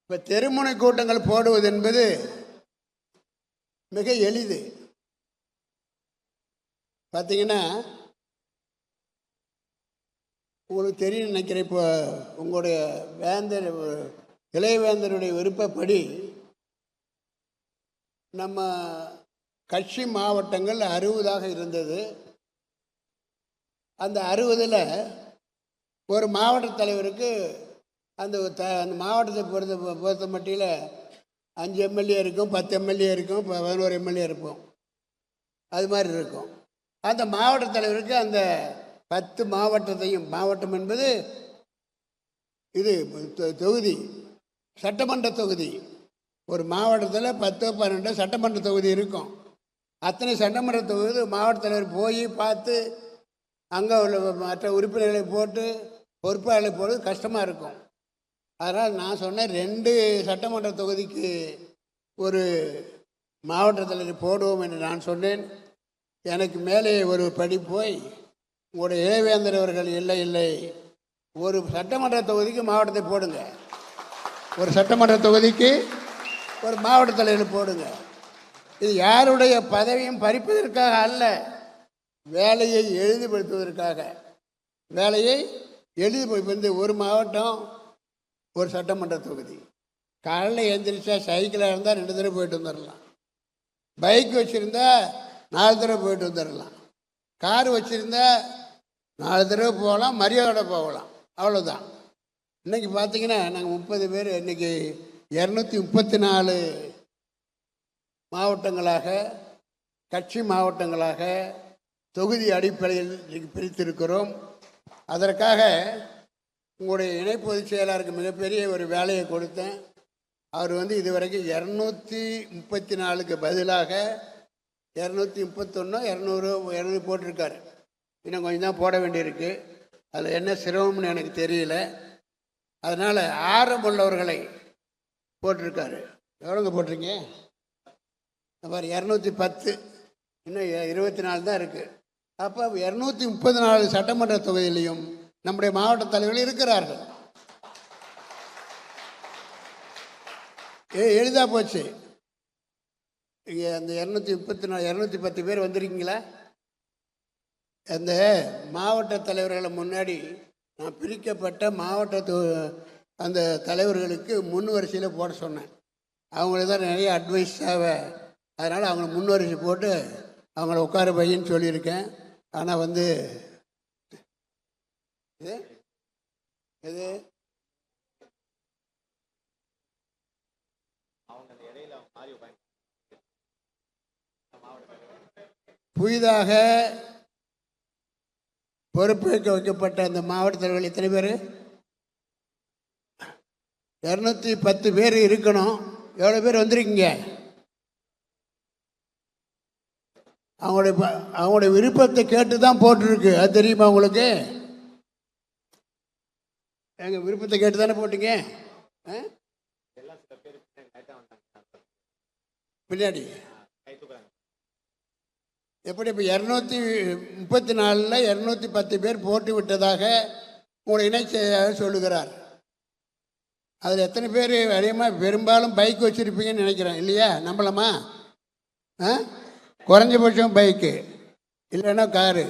இப்போ தெருமுனை கூட்டங்கள் போடுவது என்பது மிக எளிது. பார்த்தீங்கன்னா உங்களுக்கு தெரியும் நினைக்கிறேன், இப்போ உங்களுடைய இளையவேந்தருடைய விருப்பப்படி நம்ம கட்சி மாவட்டங்கள் 60ஆக இருந்தது. அந்த 60ல் ஒரு மாவட்ட தலைவருக்கு அந்த மாவட்டத்தை பொறுத்த மட்டியில் 5 எம்எல்ஏ இருக்கும், 10 எம்எல்ஏ இருக்கும், 11 எம்எல்ஏ இருப்போம். அது மாதிரி இருக்கும். அந்த மாவட்ட தலைவருக்கு அந்த 10 மாவட்டத்தையும், மாவட்டம் என்பது இது தொகுதி, சட்டமன்ற தொகுதி. ஒரு மாவட்டத்தில் 10 12 சட்டமன்ற தொகுதி இருக்கும். அத்தனை சட்டமன்ற தொகுதி மாவட்ட தலைவர் போய் பார்த்து அங்கே உள்ள மற்ற உறுப்பினர்களை போட்டு பொறுப்பாளர்களை போடுறது கஷ்டமாக இருக்கும். அதனால் நான் சொன்னேன் 2 சட்டமன்ற தொகுதிக்கு ஒரு மாவட்ட தலைவர் போடுவோம் என்று நான் சொன்னேன். எனக்கு மேலே ஒரு படி போய் உங்களுடைய ஏவேந்தர் அவர்கள் இல்லை, ஒரு சட்டமன்ற தொகுதிக்கு மாவட்டத்தை போடுங்க, ஒரு சட்டமன்ற தொகுதிக்கு ஒரு மாவட்ட தலைவர் போடுங்க. இது யாருடைய பதவியும் பறிப்பதற்காக அல்ல, வேலையை எளிதுபடுத்துவதற்காக. வேலையை எளிது ஒரு மாவட்டம் ஒரு சட்டமன்ற தொகுதி. காலையில் எழுந்திரிச்சா சைக்கிளாக இருந்தால் 2 தடவை போயிட்டு வந்துடலாம், பைக் வச்சுருந்தா 4 தடவை போயிட்டு வந்துடலாம், கார் வச்சுருந்தா 4 தடவை போகலாம், மரியாதை போகலாம், அவ்வளோதான். இன்றைக்கி பார்த்தீங்கன்னா நாங்கள் 30 பேர், இன்றைக்கி 234 மாவட்டங்களாக, கட்சி மாவட்டங்களாக, தொகுதி அடிப்படையில் பிரித்திருக்கிறோம். அதற்காக உங்களுடைய இணை பொதுச் செயலாளருக்கு மிகப்பெரிய ஒரு வேலையை கொடுத்தேன். அவர் இதுவரைக்கும் 234க்கு பதிலாக 231 200 போட்டிருக்காரு. இன்னும் கொஞ்சம் தான் போட வேண்டியிருக்கு. அதில் என்ன சிரமம்னு எனக்கு தெரியல. அதனால் ஆரம்புள்ளவர்களை போட்டிருக்காரு. எவ்வளோங்க போட்டிருக்கீங்க? பாரு 210, இன்னும் 24 தான் இருக்குது. அப்போ 234 சட்டமன்ற தொகுதியிலையும் நம்முடைய மாவட்ட தலைவர்கள் இருக்கிறார்கள். எளிதாக போச்சு. இங்கே அந்த 210 பேர் வந்திருக்கீங்களா? அந்த மாவட்ட தலைவர்களை முன்னாடி நான் பிரிக்கப்பட்ட மாவட்ட அந்த தலைவர்களுக்கு முன் வரிசையில் போட சொன்னேன். அவங்களுக்கு தான் நிறைய அட்வைஸ் தேவை. அதனால் அவங்கள முன் வரிசை போட்டு அவங்கள உட்கார பையன்னு சொல்லியிருக்கேன். ஆனால் இது புதிதாக பொறுப்பேற்க வைக்கப்பட்ட அந்த மாவட்ட தலைவர்கள் எத்தனை பேர்? 210 பேர் இருக்கணும். எவ்வளோ பேர் வந்திருக்கீங்க? அவங்களுடைய விருப்பத்தை கேட்டு தான் போட்டிருக்கு. அது தெரியுமா உங்களுக்கு? எங்கள் விருப்பத்தை கேட்டு தானே போட்டீங்க. பின்னாடி எப்படி இப்போ 234ல் 210 பேர் போட்டு விட்டதாக உங்களுடைய இணை செயலாளர் சொல்லுகிறார். அதில் எத்தனை பேர் அதிகமாக பெரும்பாலும் பைக் வச்சுருப்பீங்கன்னு நினைக்கிறேன், இல்லையா? நம்பலாமா? குறைஞ்சபட்சம் பைக்கு, இல்லைன்னா காரு.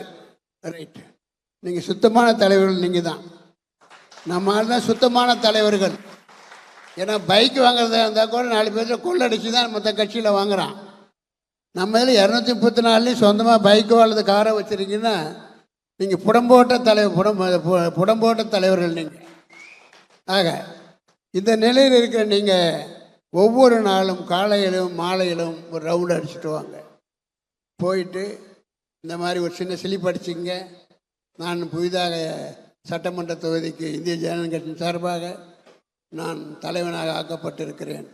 ரைட்டு. நீங்கள் சுத்தமான தலைவர்கள். நீங்கள் தான் நம்ம தான் சுத்தமான தலைவர்கள். ஏன்னா பைக் வாங்குறதா இருந்தால் கூட 4 பேர் கொள்ளடிச்சு தான் மற்ற கட்சியில் வாங்குகிறான். நம்ம இதில் 234 சொந்தமாக பைக்கோ அல்லது காரோ வச்சுருக்கீங்கன்னா நீங்கள் புடம்போட்ட தலைவர்கள் நீங்கள். ஆக இந்த நிலையில் இருக்கிற நீங்கள் ஒவ்வொரு நாளும் காலையிலும் மாலையிலும் ஒரு ரவுண்டு அடிச்சுட்டு வாங்க. போயிட்டு இந்த மாதிரி ஒரு சின்ன ஸ்லிப் அடிச்சுங்க. நான் புதிதாக சட்டமன்ற தொகுதிக்கு இந்திய ஜனநாயக கட்சியின் சார்பாக நான் தலைவனாக ஆக்கப்பட்டிருக்கிறேன்.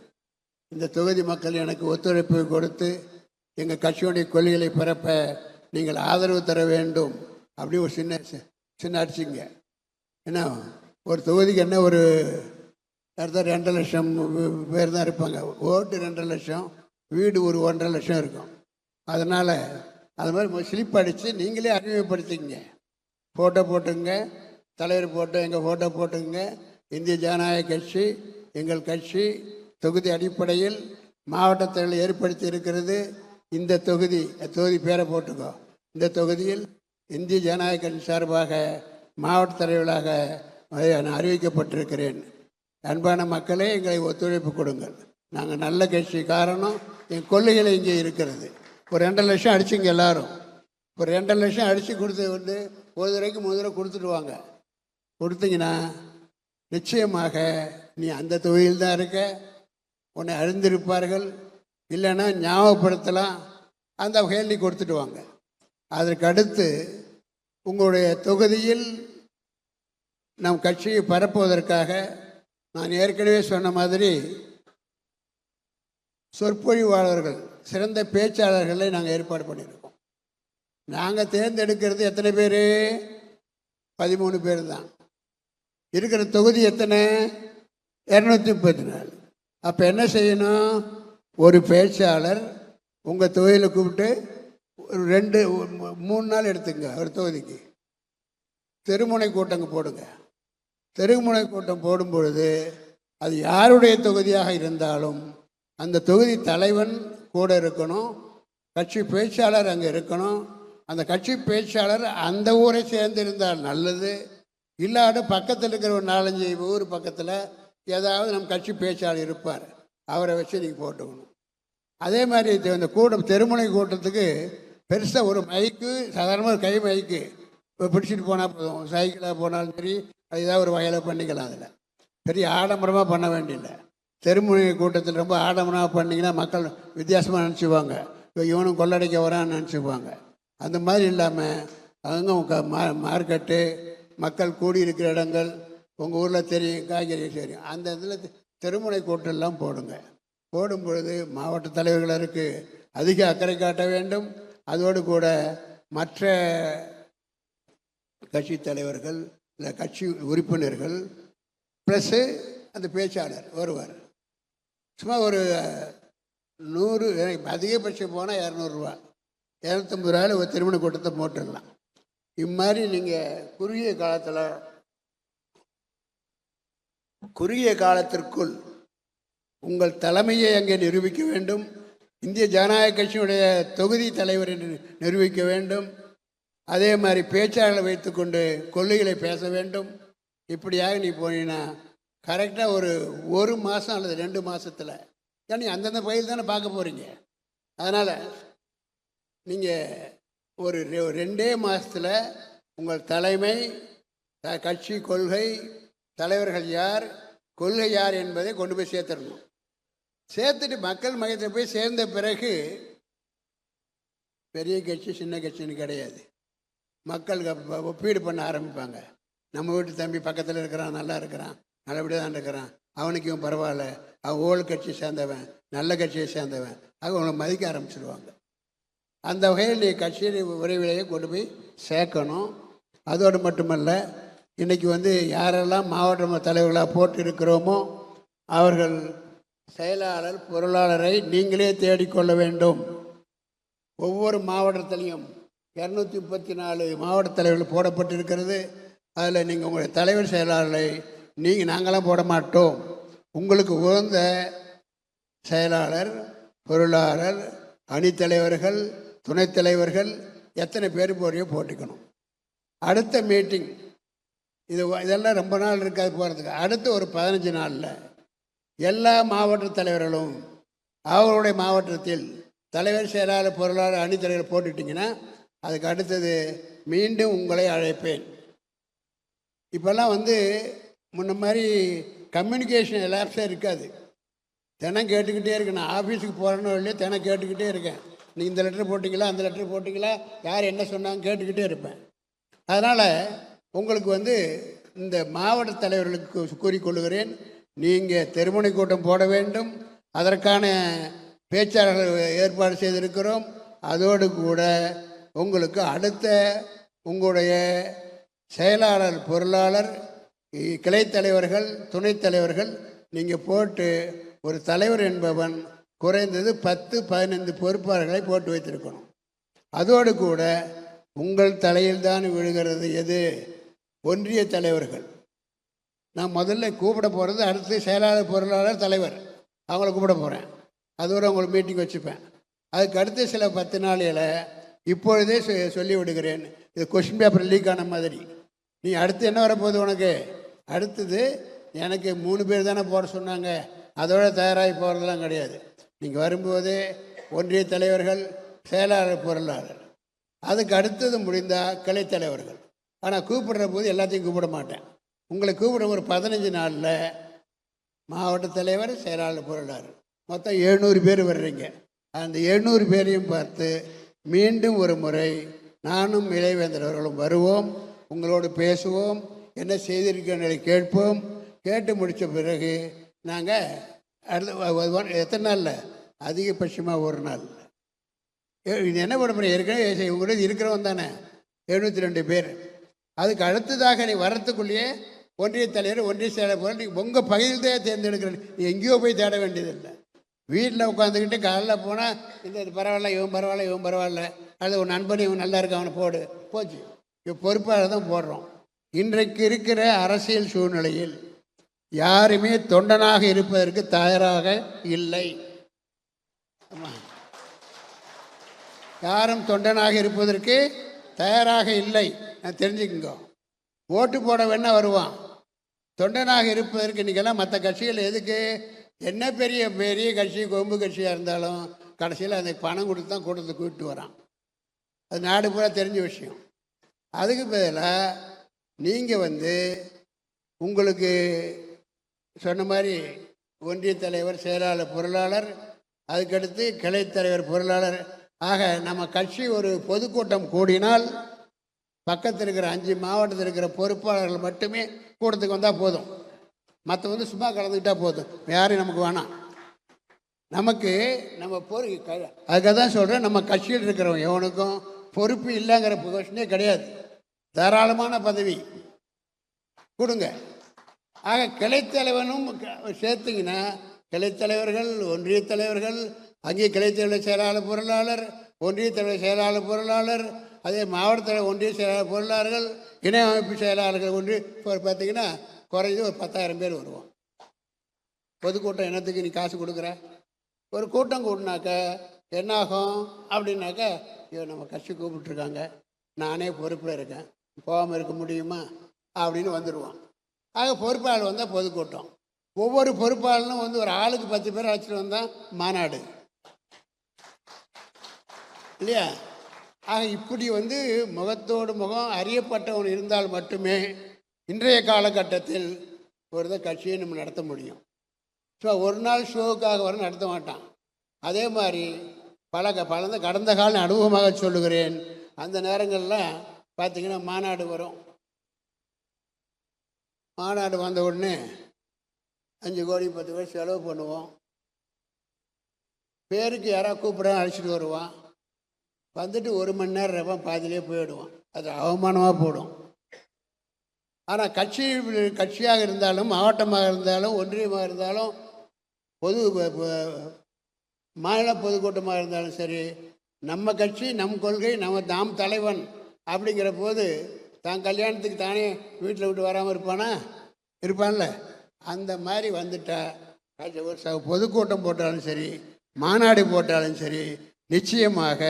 இந்த தொகுதி மக்கள் எனக்கு ஒத்துழைப்பு கொடுத்து எங்கள் கட்சியுடைய கொள்கைகளை பரப்ப நீங்கள் ஆதரவு தர வேண்டும். அப்படி ஒரு சின்ன அடிச்சுங்க. ஏன்னா ஒரு தொகுதிக்கு என்ன ஒரு 2 லட்சம் பேர் தான் இருப்பாங்க. ஓட்டு 2 லட்சம், வீடு ஒரு 1.5 லட்சம் இருக்கும். அதனால் அது மாதிரி ஸ்லிப் அடித்து நீங்களே அறிமுகப்படுத்திங்க. ஃபோட்டோ போட்டுங்க, தலைவர் ஃபோட்டோ, எங்கள் ஃபோட்டோ போட்டுங்க. இந்திய ஜனநாயக கட்சி எங்கள் கட்சி தொகுதி அடிப்படையில் மாவட்டத்தில் ஏற்படுத்தி இருக்கிறது. இந்த தொகுதி பேரை போட்டுக்கோ. இந்த தொகுதியில் இந்திய ஜனநாயக கட்சி சார்பாக மாவட்ட தலைவர்களாக நான் அறிவிக்கப்பட்டிருக்கிறேன். அன்பான மக்களே, எங்களை ஒத்துழைப்பு கொடுங்கள். நாங்கள் நல்ல கட்சி. காரணம் என் கொள்கைகள் இங்கே இருக்கிறது. ஒரு 2 லட்சம் அடிச்சுங்க எல்லாரும். ஒரு 2 லட்சம் அடித்து கொடுத்து ஒரு தடவைக்கு 3 தடவை கொடுத்துடுவாங்க. கொடுத்தீங்கன்னா நிச்சயமாக நீ அந்த தொகுதியில் தான் இருக்க, உன்னை அறிந்திருப்பார்கள். இல்லைன்னா ஞாபகப்படுத்தலாம். அந்த கேள்வி கொடுத்துட்டு வாங்க. அதற்கு அடுத்து உங்களுடைய தொகுதியில் நம் கட்சியை பரப்புவதற்காக நான் ஏற்கனவே சொன்ன மாதிரி சொற்பொழிவாளர்கள், சிறந்த பேச்சாளர்களை நாங்கள் ஏற்பாடு பண்ணியிருக்கோம். நாங்கள் தேர்ந்தெடுக்கிறது எத்தனை பேர்? 13 பேர் தான். இருக்கிற தொகுதி எத்தனை? 234. அப்போ என்ன செய்யணும்? ஒரு பேச்சாளர் உங்கள் தொகுதியில் கூப்பிட்டு ஒரு 2-3 நாள் எடுத்துங்க. ஒரு தொகுதிக்கு தெருமுனை கூட்டங்க போடுங்க. தெருமுனை கூட்டம் போடும் பொழுது அது யாருடைய தொகுதியாக இருந்தாலும் அந்த தொகுதி தலைவன் கூட இருக்கணும், கட்சி பேச்சாளர் அங்கே இருக்கணும். அந்த கட்சி பேச்சாளர் அந்த ஊரை சேர்ந்திருந்தால் நல்லது. இல்லாத பக்கத்தில் இருக்கிற ஒரு 4-5 ஊர் பக்கத்தில் ஏதாவது நம் கட்சி பேச்சாளர் இருப்பார், அவரை வச்சு நீங்கள் போட்டுக்கணும். அதே மாதிரி இந்த கூட்டம் தெருமுனை கூட்டத்துக்கு பெருசாக ஒரு மைக்கு, சாதாரணமாக கை மைக்கு இப்போ பிடிச்சிட்டு போனால் போதும். சைக்கிளாக போனாலும் சரி, அது ஏதாவது ஒரு வகையில் பண்ணிக்கலாம். அதில் பெரிய ஆடம்பரமாக பண்ண வேண்டியதில்லை. தெருமுனை கூட்டத்தில் ரொம்ப ஆடம்பரமாக பண்ணிங்கன்னா மக்கள் வித்தியாசமாக நினச்சிப்பாங்க, இப்போ இவனும் கொள்ளடைக்க வரான்னு நினச்சிப்பாங்க. அந்த மாதிரி இல்லாமல் அங்கே மார்க்கெட்டு, மக்கள் கூடியிருக்கிற இடங்கள், உங்கள் ஊரில் தெரியும், காய்கறி தெரியும், அந்த இதில் தெருமுனை கூட்டெல்லாம் போடுங்க. போடும் பொழுது மாவட்ட தலைவர்களுக்கு அதிக அக்கறை காட்ட வேண்டும். அதோடு கூட மற்ற கட்சி தலைவர்கள், இல்லை கட்சி உறுப்பினர்கள், ப்ளஸ்ஸு அந்த பேச்சாளர் வருவார். சும்மா ஒரு 100, அதிகபட்சம் போனால் 200 ரூபா, 250 ரூபாயில் ஒரு திருமண கூட்டத்தை போட்டுடலாம். இம்மாதிரி நீங்கள் குறுகிய காலத்திற்குள் உங்கள் தலைமையை அங்கே நிரூபிக்க வேண்டும். இந்திய ஜனநாயக கட்சியினுடைய தொகுதி தலைவர் என்று நிரூபிக்க வேண்டும். அதே மாதிரி பேச்சாளர்களை வைத்துக்கொண்டு கொள்கைகளை பேச வேண்டும். இப்படியாக நீ போனீங்கன்னா கரெக்டாக ஒரு மாதம் அல்லது 2 மாதத்தில், ஏன்னா அந்தந்த பகுதியில் தானே பார்க்க போகிறீங்க. அதனால் நீங்கள் ஒரு 2 மாதத்தில் உங்கள் தலைமை, கட்சி கொள்கை, தலைவர்கள் யார், கொள்கை யார் என்பதை கொண்டு போய் சேர்த்துடணும். சேர்த்துட்டு மக்கள் மையத்தில் போய் சேர்ந்த பிறகு பெரிய கட்சி சின்ன கட்சின்னு கிடையாது. மக்கள் ஒப்பீடு பண்ண ஆரம்பிப்பாங்க. நம்ம வீட்டு தம்பி பக்கத்தில் இருக்கிறான், நல்லா இருக்கிறான், நல்லபடியாக தான் இருக்கிறான், அவனுக்கு இவன் பரவாயில்ல, அவன் ஓல்டு கட்சியை சேர்ந்தவன், நல்ல கட்சியை சேர்ந்தவன், அவனை மதிக்க ஆரம்பிச்சிடுவாங்க. அந்த வகையில் நீ கட்சியை விரைவிலேயே கொண்டு போய் சேர்க்கணும். அதோடு மட்டுமல்ல, இன்றைக்கி யாரெல்லாம் மாவட்ட தலைவர்களாக போட்டு இருக்கிறோமோ அவர்கள் செயலாளர், பொருளாளரை நீங்களே தேடிக்கொள்ள வேண்டும். ஒவ்வொரு மாவட்டத்திலையும் 234 மாவட்ட தலைவர்கள் போடப்பட்டிருக்கிறது. அதில் நீங்கள் உங்களுடைய தலைவர், செயலாளரை நாங்களாம் போட மாட்டோம். உங்களுக்கு உகந்த செயலாளர், பொருளாளர், அணித்தலைவர்கள், துணைத் தலைவர்கள் எத்தனை பேர் போறியோ போட்டுக்கணும். அடுத்த மீட்டிங் இதெல்லாம் ரொம்ப நாள் இருக்காது போகிறதுக்கு. அடுத்து ஒரு 15 நாளில் எல்லா மாவட்ட தலைவர்களும் அவர்களுடைய மாவட்டத்தில் தலைவர், செயலாளர், பொருளாளர், அணித்தலைவர் போட்டுட்டிங்கன்னா அதுக்கு அடுத்தது மீண்டும் உங்களை அழைப்பேன். இப்போல்லாம் முன்ன மாதிரி கம்யூனிகேஷன் எலாப்ஸே இருக்காது. தினம் கேட்டுக்கிட்டே இருக்கேன். நான் ஆஃபீஸுக்கு போகிறேன்னு இல்லையே தினம் கேட்டுக்கிட்டே இருக்கேன். நீ இந்த லெட்டர் போட்டிங்களா, அந்த லெட்டர் போட்டிங்களா, யார் என்ன சொன்னாங்க கேட்டுக்கிட்டே இருப்பேன். அதனால் உங்களுக்கு இந்த மாவட்ட தலைவர்களுக்கு கூறிக்கொள்கிறேன், நீங்கள் தெருமுனை கூட்டம் போட வேண்டும். அதற்கான பேச்சாளர்கள் ஏற்பாடு செய்திருக்கிறோம். அதோடு கூட உங்களுக்கு அடுத்த உங்களுடைய செயலாளர், பொருளாளர், கிளைத் தலைவர்கள், துணைத் தலைவர்கள் நீங்கள் போட்டு ஒரு தலைவர் என்பவன் குறைந்தது 10-15 பொறுப்பாளர்களை போட்டு வைத்திருக்கணும். அதோடு கூட உங்கள் தலையில் தான் விழுகிறது எது? ஒன்றிய தலைவர்கள். நான் முதல்ல கூப்பிட போகிறது அடுத்து செயலாளர், பொருளாளர், தலைவர், அவங்கள கூப்பிட போகிறேன். அதோடு அவங்களுக்கு மீட்டிங் வச்சுப்பேன். அதுக்கு அடுத்து சில 10 நாளில் இப்பொழுதே சொல்லி விடுகிறேன். இது கொஸ்டின் பேப்பர் லீக் ஆன மாதிரி. நீ அடுத்து என்ன வரப்போகுது? உனக்கு அடுத்தது எனக்கு 3 பேர் தானே போட சொன்னாங்க, அதோட தயாராகி போகிறதெல்லாம் கிடையாது. நீங்கள் வரும்போதே ஒன்றிய தலைவர்கள், செயலாளர், பொருளாளர், அதுக்கு அடுத்தது முடிந்தால் கிளை தலைவர்கள். ஆனால் கூப்பிடுற போது எல்லாத்தையும் கூப்பிட மாட்டேன். உங்களை கூப்பிட ஒரு 15 நாளில் மாவட்ட தலைவர், செயலாளர், பொருளாளர் மொத்தம் 700 பேர் வர்றீங்க. அந்த 700 பேரையும் பார்த்து மீண்டும் ஒரு முறை நானும் இளைவேந்தர் அவர்களும் வருவோம், உங்களோடு பேசுவோம், என்ன செய்திருக்கிறதை கேட்போம். கேட்டு முடித்த பிறகு நாங்கள் அடுத்த எத்தனை நாளில் அதிகபட்சமாக ஒரு நாள் இது என்ன பண்ண முடியும். ஏற்கனவே உங்களோட இருக்கிறவன் தானே 72 பேர். அதுக்கு அடுத்ததாக நீ வரத்துக்குள்ளேயே ஒன்றிய தலைவர், ஒன்றிய செயலர் போல நீ உங்கள் பகுதியில் தான் தேர்ந்தெடுக்கிறேன். நீ எங்கேயோ போய் தேட வேண்டியதில்லை. வீட்டில் உட்காந்துக்கிட்டு காலையில் போனால் இந்த பரவாயில்ல, இவன் பரவாயில்ல, இவன் பரவாயில்ல, அது ஒரு நண்பன் இவன் நல்லா இருக்க, அவனை போடு, போச்சு. இப்போ பொறுப்பாக தான் போடுறோம். இன்றைக்கு இருக்கிற அரசியல் சூழ்நிலையில் யாருமே தொண்டனாக இருப்பதற்கு தயாராக இல்லை. யாரும் தொண்டனாக இருப்பதற்கு தயாராக இல்லை. நான் தெரிஞ்சுக்குங்க. ஓட்டு போட வேணா வருவான். தொண்டனாக இருப்பதற்கு இன்றைக்கெல்லாம் மற்ற கட்சிகள் எதுக்கு, என்ன பெரிய பெரிய கட்சி, கொம்பு கட்சியாக இருந்தாலும் கடைசியில் அந்த பணம் கொடுத்து தான் கூட்டத்தை கூப்பிட்டு வரான். அது நாடு பூரா தெரிஞ்ச விஷயம். அதுக்கு பதிலாக நீங்கள் உங்களுக்கு சொன்ன மாதிரி ஒன்றிய தலைவர், செயலாளர், பொருளாளர், அதுக்கடுத்து கிளை தலைவர், பொருளாளர் ஆக நம்ம கட்சி ஒரு பொதுக்கூட்டம் கூடினால் பக்கத்தில் இருக்கிற 5 மாவட்டத்தில் இருக்கிற பொறுப்பாளர்கள் மட்டுமே கூட்டத்துக்கு வந்தால் போதும். மற்ற சும்மா கலந்துக்கிட்டால் போதும், யாரும் நமக்கு வேணாம். நமக்கு நம்ம அதுக்காக தான் சொல்கிறேன், நம்ம கட்சியில் இருக்கிறவங்க எவனுக்கும் பொறுப்பு இல்லைங்கிற கொஸ்டினே கிடையாது. தாராளமான பதவி கொடுங்க. ஆக கிளைத்தலைவனும் சேர்த்திங்கன்னா கிளைத்தலைவர்கள், ஒன்றிய தலைவர்கள், அங்கே கிளைத்தலைவர், செயலாளர், பொருளாளர், ஒன்றிய தலைவர், செயலாளர், பொருளாளர், அதே மாவட்ட தலைவர், ஒன்றிய செயலாளர், பொருளாளர்கள், இணை அமைப்பு செயலாளர்கள், ஒன்றிய பார்த்திங்கன்னா குறைஞ்சது ஒரு 10,000 பேர் வருவோம். பொதுக்கூட்டம் என்னத்துக்கு நீ காசு கொடுக்குற? ஒரு கூட்டம் கூட்டினாக்க என்னாகும் அப்படின்னாக்கா, ஐயோ நம்ம கட்சி கூப்பிட்டுருக்காங்க, நானே பொறுப்பில் இருக்கேன், போகாமல் இருக்க முடியுமா அப்படின்னு வந்துடுவான். ஆக பொறுப்பாளர் வந்தால் பொதுக்கூட்டம். ஒவ்வொரு பொறுப்பாளனும் ஒரு ஆளுக்கு 10 பேர் அழைச்சிட்டு வந்தால் மாநாடு இல்லையா? ஆக இப்படி முகத்தோடு முகம் அறியப்பட்டவன் இருந்தால் மட்டுமே இன்றைய காலகட்டத்தில் ஒரு கட்சியை நம்ம நடத்த முடியும். ஸோ ஒரு நாள் ஷோவுக்காக வர நடத்த மாட்டான். அதே மாதிரி கடந்த கால அனுபவமாக சொல்லுகிறேன். அந்த நேரங்களில் பார்த்திங்கன்னா மாநாடு வரும். மாநாடு வந்த உடனே 5 கோடி 10 கோடி செலவு பண்ணுவோம். பேருக்கு யாராவது கூப்பிட அழைச்சிட்டு வருவான். வந்துட்டு 1 மணி நேரம் இருப்பான், பாதியிலே போயிடுவான். அது அவமானமாக போடும். ஆனால் கட்சியாக இருந்தாலும், மாவட்டமாக இருந்தாலும், ஒன்றியமாக இருந்தாலும், மாநில பொதுக்கூட்டமாக இருந்தாலும் சரி, நம்ம கட்சி, நம் கொள்கை, நாம் தலைவன் அப்படிங்கிற போது தான் கல்யாணத்துக்கு தானே வீட்டில் விட்டு வராமல் இருப்பான்ல. அந்த மாதிரி வந்துட்டா பொதுக்கூட்டம் போட்டாலும் சரி, மாநாடு போட்டாலும் சரி, நிச்சயமாக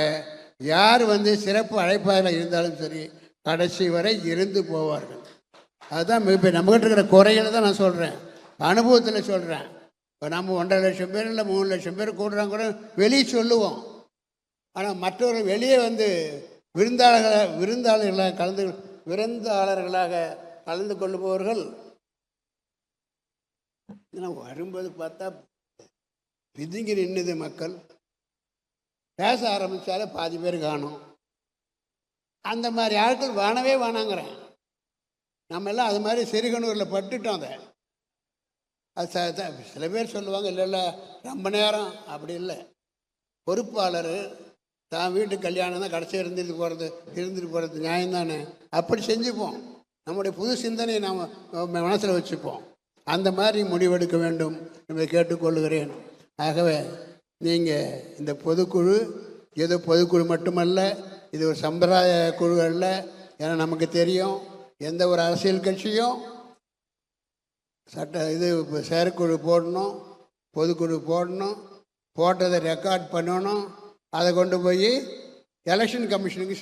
யார் சிறப்பு அழைப்பாளர்கள் இருந்தாலும் சரி கடைசி வரை இருந்து போவார்கள். அதுதான் இப்போ நம்மகிட்ட இருக்கிற குறைகளை தான் நான் சொல்கிறேன், அனுபவத்தில் சொல்கிறேன். இப்போ நம்ம 1.5 லட்சம் பேர் இல்லை 3 லட்சம் பேர் கூடுறாங்க கூட வெளியே சொல்லுவோம். ஆனால் மற்றவர்கள் வெளியே விருந்தாளர்களாக கலந்து கொள்ளுபவர்கள் வரும்போது பார்த்தா பிதுங்கி நின்றுது. மக்கள் பேச ஆரம்பித்தாலே பாதி பேர் காணும். அந்த மாதிரி ஆட்கள் வேணாங்கிறேன். நம்ம எல்லாம் அது மாதிரி சிறுகனூரில் பட்டுட்டோம். அது சில பேர் சொல்லுவாங்க, இல்லை ரொம்ப நேரம் அப்படி இல்லை. பொறுப்பாளர் தான் வீட்டு கல்யாணம் தான் கடைசி இருந்துட்டு போகிறது நியாயம்தானே. அப்படி செஞ்சுப்போம். நம்முடைய புது சிந்தனையை நாம் மனசில் வச்சுப்போம். அந்த மாதிரி முடிவெடுக்க வேண்டும் என்பதை கேட்டுக்கொள்கிறேன். ஆகவே நீங்கள் இந்த பொதுக்குழு ஏதோ பொதுக்குழு மட்டுமல்ல, இது ஒரு சம்பிரதாய குழு அல்ல. ஏன்னா நமக்கு தெரியும், எந்த ஒரு அரசியல் கட்சியும் செயற்குழு போடணும், பொதுக்குழு போடணும், போட்டதை ரெக்கார்ட் பண்ணணும், அதை கொண்டு போய் எலெக்ஷன் கமிஷனுக்கு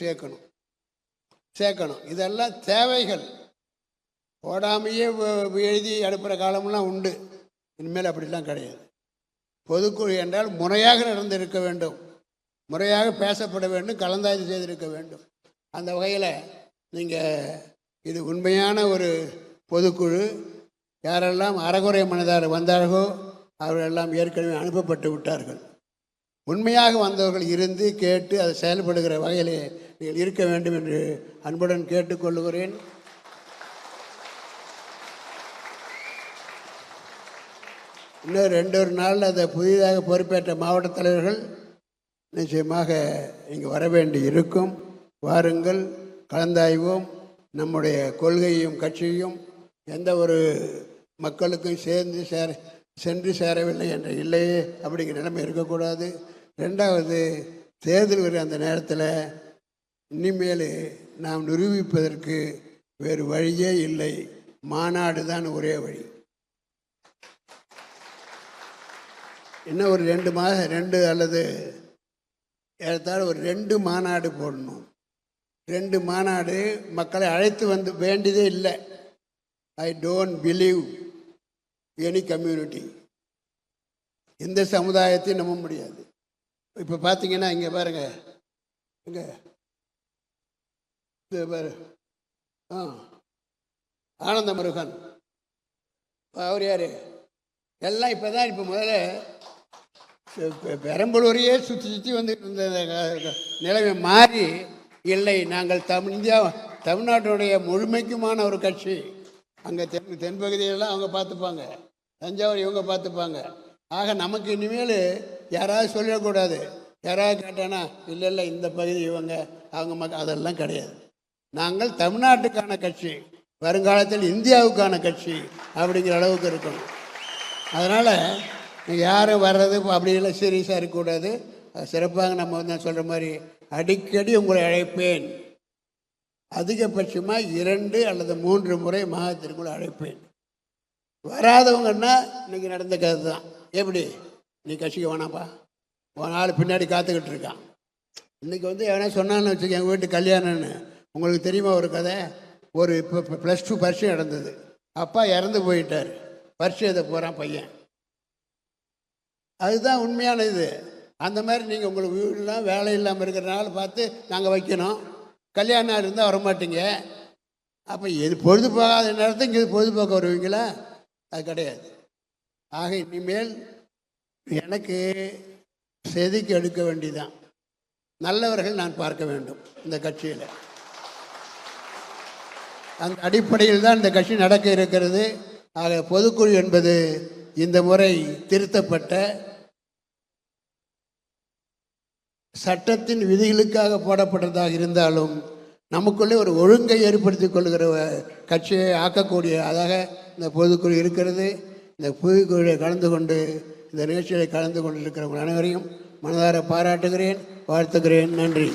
சேர்க்கணும். இதெல்லாம் தேவைகள். போடாமையே எழுதி அனுப்புகிற காலமெல்லாம் உண்டு. இனிமேல் அப்படிலாம் கிடையாது. பொதுக்குழு என்றால் முறையாக நடந்திருக்க வேண்டும், முறையாக பேசப்பட வேண்டும், கலந்தாய்வு செய்திருக்க வேண்டும். அந்த வகையில் நீங்கள் இது உண்மையான ஒரு பொதுக்குழு. யாரெல்லாம் அறகுறை மனதார் வந்தார்களோ அவர்களெல்லாம் ஏற்கனவே அனுப்பப்பட்டு விட்டார்கள். உண்மையாக வந்தவர்கள் இருந்து கேட்டு அதை செயல்படுகிற வகையிலே நீங்கள் இருக்க வேண்டும் என்று அன்புடன் கேட்டுக்கொள்கிறேன். இன்னும் 2 நாளில் அதை புதிதாக பொறுப்பேற்ற மாவட்ட தலைவர்கள் நிச்சயமாக இங்கே வர வேண்டி இருக்கும். வாருங்கள், கலந்தாய்வோம். நம்முடைய கொள்கையும் கட்சியும் எந்த ஒரு மக்களுக்கும் சென்று சேரவில்லை என்ற இல்லையே அப்படிங்கிற நிலைமை இருக்கக்கூடாது. 2வது, தேர்தல் வரை அந்த நேரத்தில் இனிமேல் நாம் நிரூபிப்பதற்கு வேறு வழியே இல்லை. மாநாடு தான் ஒரே வழி. இன்னும் ஒரு 2 அல்லது ஏறத்தாழ ஒரு 2 மாநாடு போடணும். 2 மாநாடு மக்களை அழைத்து வந்து வேண்டியதே இல்லை. I don't believe any community. எந்த சமுதாயத்தையும் நம்ப முடியாது. இப்போ பார்த்தீங்கன்னா இங்கே பாருங்க, இங்கே பாரு, ஆனந்த முருகன் அவர் யார்? எல்லாம் இப்போ முதல்ல பெரம்பலூரையே சுற்றி வந்து இந்த நிலைமை மாறி, இல்லை நாங்கள் தமிழ்நாட்டினுடைய முழுமைக்குமான ஒரு கட்சி. அங்கே தென்பகுதியெல்லாம் அவங்க பார்த்துப்பாங்க, தஞ்சாவூர் இவங்க பார்த்துப்பாங்க. ஆக நமக்கு இனிமேல் யாராவது சொல்லிடக்கூடாது. யாராவது கேட்டானா இல்லை இந்த பகுதி இவங்க அவங்க அதெல்லாம் கிடையாது. நாங்கள் தமிழ்நாட்டுக்கான கட்சி, வருங்காலத்தில் இந்தியாவுக்கான கட்சி அப்படிங்கிற அளவுக்கு இருக்கணும். அதனால் யாரும் வர்றது அப்படியெல்லாம் சீரியஸாக இருக்கக்கூடாது. சிறப்பாக நம்ம வந்து சொல்கிற மாதிரி அடிக்கடி உங்களை அழைப்பேன். அதிகபட்சமாக 2 அல்லது 3 முறை மாதத்திற்குள்ள அழைப்பேன். வராதவங்கன்னா இன்றைக்கி நடந்த கதை தான். எப்படி நீ கட்சிக்கு வேணாப்பா, உன் ஆள் பின்னாடி காத்துக்கிட்டு இருக்கான். இன்றைக்கி வந்து எவனா சொன்னான்னு வச்சுக்க, எங்கள் வீட்டு கல்யாணம்னு. உங்களுக்கு தெரியுமா ஒரு கதை? ஒரு இப்போ +2 பரீட்சை நடந்தது. அப்பா இறந்து போயிட்டார். பரீட்சை எழுத போகிறான் பையன். அதுதான் உண்மையான இது. அந்த மாதிரி நீங்கள் உங்களுக்கு வீடுலாம் வேலை இல்லாமல் இருக்கிறனால பார்த்து நாங்கள் வைக்கணும். கல்யாணம் இருந்தால் வரமாட்டீங்க. அப்போ எது பொழுதுபோகாத நேரத்துக்கு இது பொழுதுபோக்க வருவீங்களா? அது கிடையாது. ஆக இனிமேல் எனக்கு செதுக்கி எடுக்க வேண்டிதான். நல்லவர்கள் நான் பார்க்க வேண்டும் இந்த கட்சியில். அந்த அடிப்படையில் தான் இந்த கட்சி நடக்க இருக்கிறது. ஆக பொதுக்குழு என்பது இந்த முறை திருத்தப்பட்ட சட்டத்தின் விதிகளுக்காக போடப்பட்டதாக இருந்தாலும் நமக்குள்ளே ஒரு ஒழுங்கை ஏற்படுத்தி கொள்கிற கட்சியை ஆக்கக்கூடிய அதாக இந்த பொதுக்குழு இருக்கிறது. இந்த பொதுக்குழுவை கலந்து கொண்டு இந்த நிகழ்ச்சிகளை கலந்து கொண்டிருக்கிறவங்க அனைவரையும் மனதார பாராட்டுகிறேன், வாழ்த்துகிறேன். நன்றி.